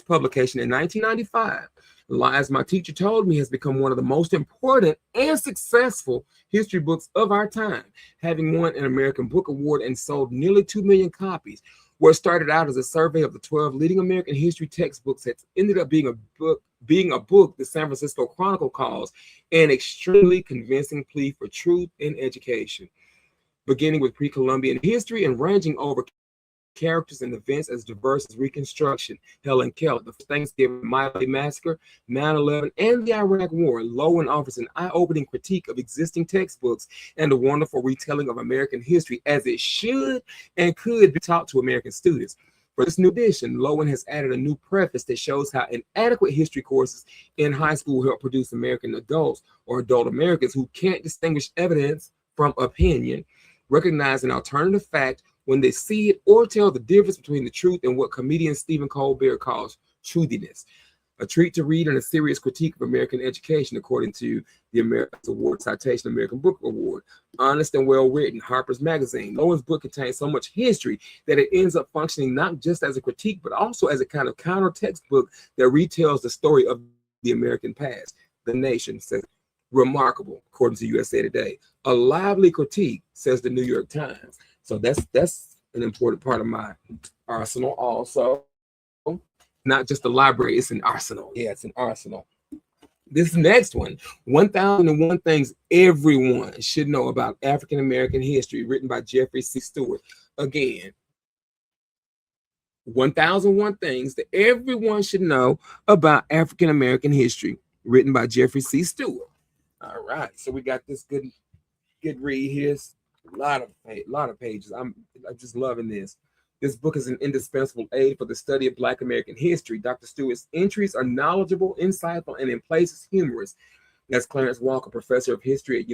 publication in 1995. Lies My Teacher Told Me has become one of the most important and successful history books of our time, having won an American Book Award and sold nearly 2 million copies. What started out as a survey of the 12 leading American history textbooks has ended up being a book the San Francisco Chronicle calls an extremely convincing plea for truth and education. Beginning with pre-Columbian history and ranging over characters and events as diverse as Reconstruction, Helen Keller, the Thanksgiving Miley Massacre, 9/11, and the Iraq War, Lowen offers an eye-opening critique of existing textbooks and a wonderful retelling of American history as it should and could be taught to American students. For this new edition, Lowen has added a new preface that shows how inadequate history courses in high school help produce American adults or adult Americans who can't distinguish evidence from opinion, recognize an alternative fact when they see it, or tell the difference between the truth and what comedian Stephen Colbert calls truthiness. A treat to read and a serious critique of American education, according to the American Award Citation American Book Award. Honest and well written, Harper's Magazine. Lowen's book contains so much history that it ends up functioning not just as a critique, but also as a kind of counter textbook that retells the story of the American past. The Nation says, remarkable, according to USA Today. A lively critique, says the New York Times. So that's an important part of my arsenal also. Not just a library, it's an arsenal. Yeah, it's an arsenal. This next one, 1001 Things Everyone Should Know About African American History, written by Jeffrey C. Stewart. Again, 1001 Things That Everyone Should Know About African American History, written by Jeffrey C. Stewart. All right, so we got this good read here. A lot of pages. I'm just loving this. This book is an indispensable aid for the study of Black American history. Dr. Stewart's entries are knowledgeable, insightful, and in places humorous. That's Clarence Walker, professor of history at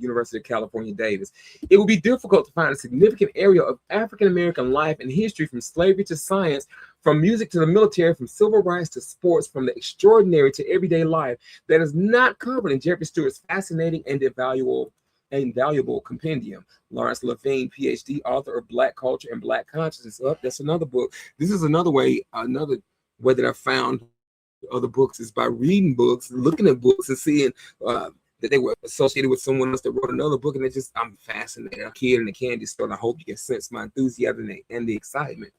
University of California, Davis. It will be difficult to find a significant area of African American life and history, from slavery to science, from music to the military, from civil rights to sports, from the extraordinary to everyday life, that is not covered in Jeffrey Stewart's fascinating and invaluable compendium. Lawrence Levine, PhD, author of Black Culture and Black Consciousness. That's another book. This is another way that I found other books, is by reading books, looking at books, and seeing that they were associated with someone else that wrote another book. And I'm fascinated. I'm a kid in the candy store, and I hope you can sense my enthusiasm and the excitement.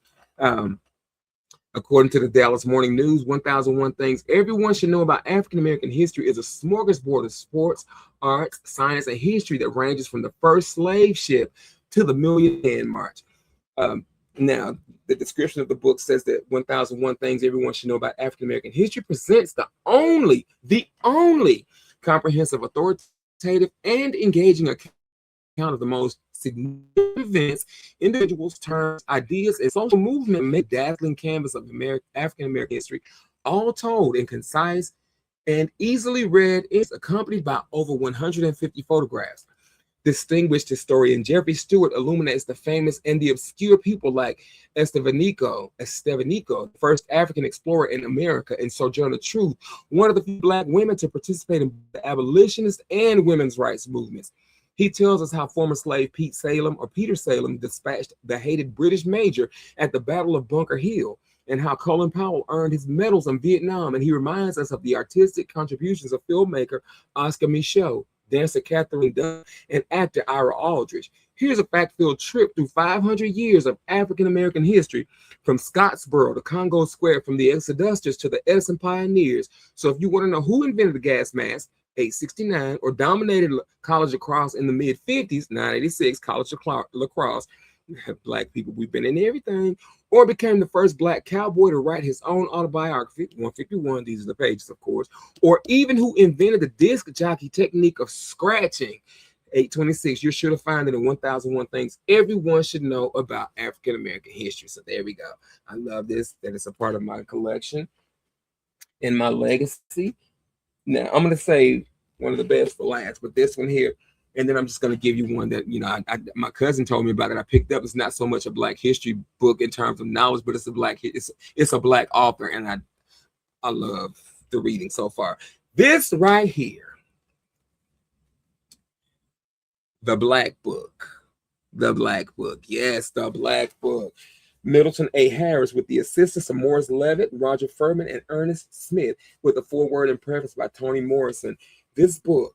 According to the Dallas Morning News, 1001 Things Everyone Should Know About African American History is a smorgasbord of sports, arts, science, and history that ranges from the first slave ship to the Million Man March. Now, the description of the book says that 1001 Things Everyone Should Know About African American History presents the only comprehensive, authoritative, and engaging account of the most significant events, individuals, terms, ideas, and social movement make dazzling canvas of African American history, all told in concise and easily read, is accompanied by over 150 photographs. Distinguished historian Jeffrey Stewart illuminates the famous and the obscure people like Estevanico, the first African explorer in America, and Sojourner Truth, one of the few Black women to participate in the abolitionist and women's rights movements. He tells us how former slave Peter Salem dispatched the hated British major at the Battle of Bunker Hill, and how Colin Powell earned his medals in Vietnam. And he reminds us of the artistic contributions of filmmaker Oscar Micheaux, dancer Catherine Dunn, and actor Ira Aldridge. Here's a fact-filled trip through 500 years of African-American history, from Scottsboro to Congo Square, from the Exodusters to the Edison pioneers. So if you want to know who invented the gas mask, 869, or dominated college lacrosse in the mid-50s, 986, college lacrosse, Black people, we've been in everything, or became the first Black cowboy to write his own autobiography, 151, these are the pages, of course, or even who invented the disc jockey technique of scratching, 826, you're sure to find it in 1001 Things Everyone Should Know About African American History. So there we go. I love this, that it's a part of my collection and my legacy. Now, I'm going to say one of the best for last, but this one here, and then I'm just going to give you one that, my cousin told me about it. I picked up. It's not so much a Black history book in terms of knowledge, but it's a Black author, and I love the reading so far. This right here, The Black Book. The Black Book. Yes, The Black Book. Middleton A. Harris, with the assistance of Morris Levitt, Roger Furman, and Ernest Smith, with a foreword and preface by Toni Morrison. This book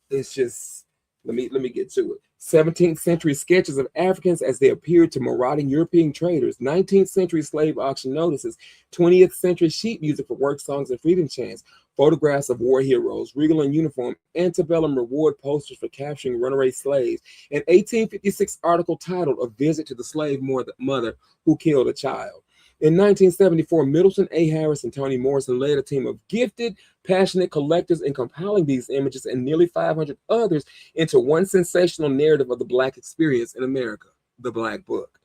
is just, let me get to it. 17th century sketches of Africans as they appeared to marauding European traders, 19th century slave auction notices, 20th century sheet music for work songs and freedom chants, photographs of war heroes, regal in uniform, antebellum reward posters for capturing runaway slaves, an 1856 article titled A Visit to the Slave Mother Who Killed a Child. In 1974, Middleton A. Harris and Toni Morrison led a team of gifted, passionate collectors in compiling these images and nearly 500 others into one sensational narrative of the Black experience in America, The Black Book.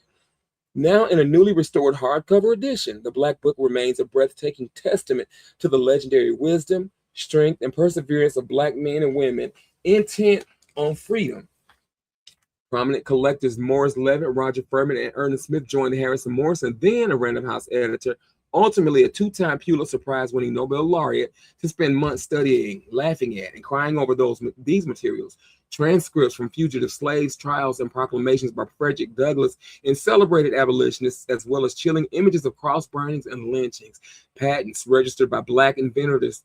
Now in a newly restored hardcover edition, The Black Book remains a breathtaking testament to the legendary wisdom, strength, and perseverance of Black men and women intent on freedom. Prominent collectors Morris Levitt, Roger Furman, and Ernest Smith joined Harris and Morrison, then a Random House editor, ultimately a two-time Pulitzer Prize-winning Nobel laureate, to spend months studying, laughing at, and crying over these materials. Transcripts from fugitive slaves, trials, and proclamations by Frederick Douglass and celebrated abolitionists, as well as chilling images of cross burnings and lynchings. Patents registered by Black inventors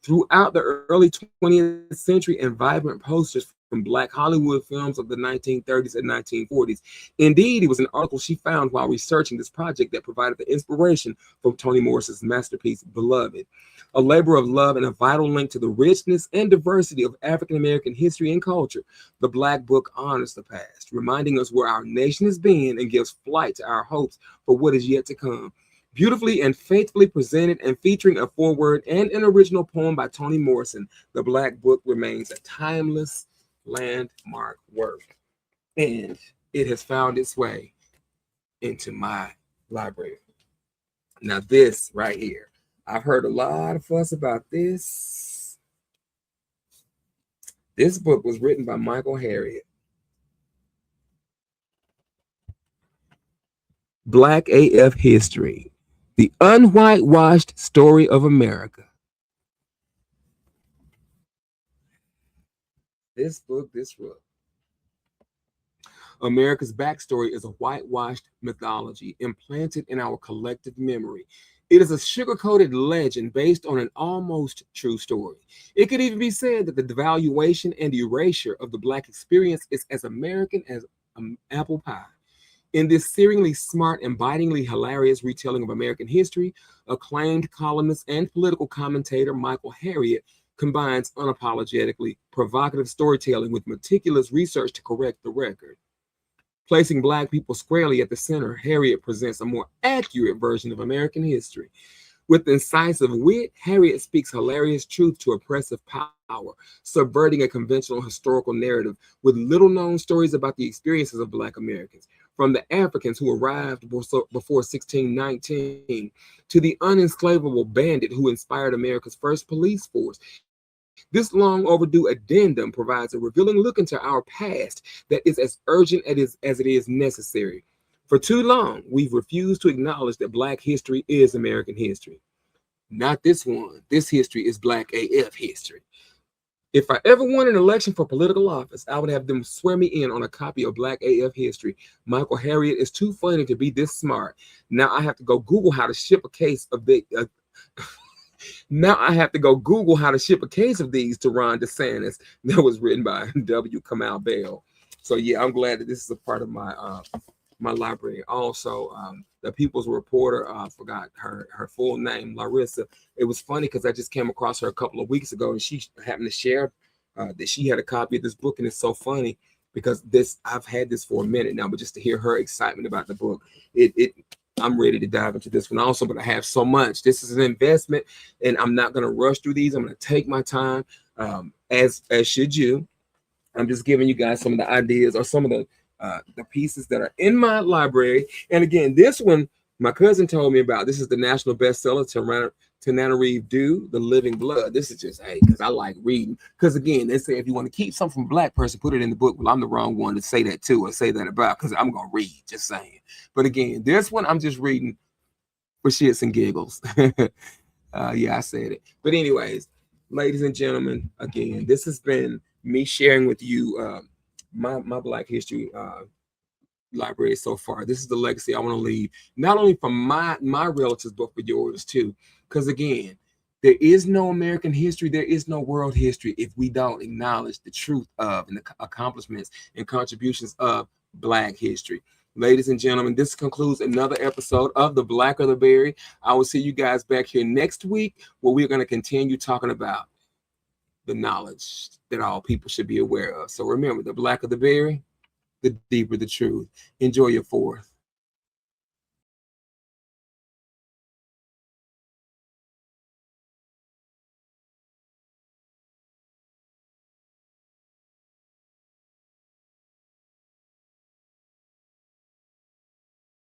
throughout the early 20th century, and vibrant posters from Black Hollywood films of the 1930s and 1940s. Indeed, it was an article she found while researching this project that provided the inspiration for Toni Morrison's masterpiece, Beloved, a labor of love and a vital link to the richness and diversity of African American history and culture. The Black Book honors the past, reminding us where our nation has been and gives flight to our hopes for what is yet to come. Beautifully and faithfully presented and featuring a foreword and an original poem by Toni Morrison, The Black Book remains a timeless landmark work, and it has found its way into my library. Now this right here, I've heard a lot of fuss about this. This book was written by Michael Harriot. Black AF History, the unwhitewashed story of America. This book. America's backstory is a whitewashed mythology implanted in our collective memory. It is a sugar-coated legend based on an almost true story. It could even be said that the devaluation and erasure of the Black experience is as American as apple pie. In this searingly smart and bitingly hilarious retelling of American history, acclaimed columnist and political commentator Michael Harriot combines unapologetically provocative storytelling with meticulous research to correct the record. Placing Black people squarely at the center, Harriet presents a more accurate version of American history. With incisive wit, Harriet speaks hilarious truth to oppressive power, subverting a conventional historical narrative with little-known stories about the experiences of Black Americans, from the Africans who arrived before 1619 to the unenslavable bandit who inspired America's first police force. This long overdue addendum provides a revealing look into our past that is as urgent as it is necessary. For too long, we've refused to acknowledge that Black history is American history. Not this one. This history is Black AF history. If I ever won an election for political office, I would have them swear me in on a copy of Black AF history. Michael Harriot is too funny to be this smart. Now I have to go Google how to ship a case of the. Now I have to go Google how to ship a case of these to Ron DeSantis. That was written by W. Kamau Bell. So yeah, I'm glad that this is a part of my library. Also, the People's Reporter, forgot her full name, Larissa. It was funny because I just came across her a couple of weeks ago, and she happened to share that she had a copy of this book, and it's so funny because I've had this for a minute now, but just to hear her excitement about the book, I'm ready to dive into this one also, but I have so much. This is an investment, and I'm not going to rush through these. I'm going to take my time, as should you. I'm just giving you guys some of the ideas or some of the pieces that are in my library. And again, this one, my cousin told me about. This is the national bestseller, Tananarive Due, The Living Blood. This is just, hey, because I like reading. Because again, they say if you want to keep something from a Black person, put it in the book. Well, I'm the wrong one to say that to or say that about, because I'm going to read, just saying. But again, this one I'm just reading for shits and giggles. Yeah, I said it. But anyways, ladies and gentlemen, again, this has been me sharing with you my Black history library so far. This is the legacy I want to leave, not only from my relatives, but for yours too. Because again, there is no American history, there is no world history if we don't acknowledge the truth of and the accomplishments and contributions of Black history. Ladies and gentlemen, this concludes another episode of The Blacker the Berry. I will see you guys back here next week, where we're going to continue talking about the knowledge that all people should be aware of. So remember, the blacker the berry, the deeper the truth. Enjoy your fourth.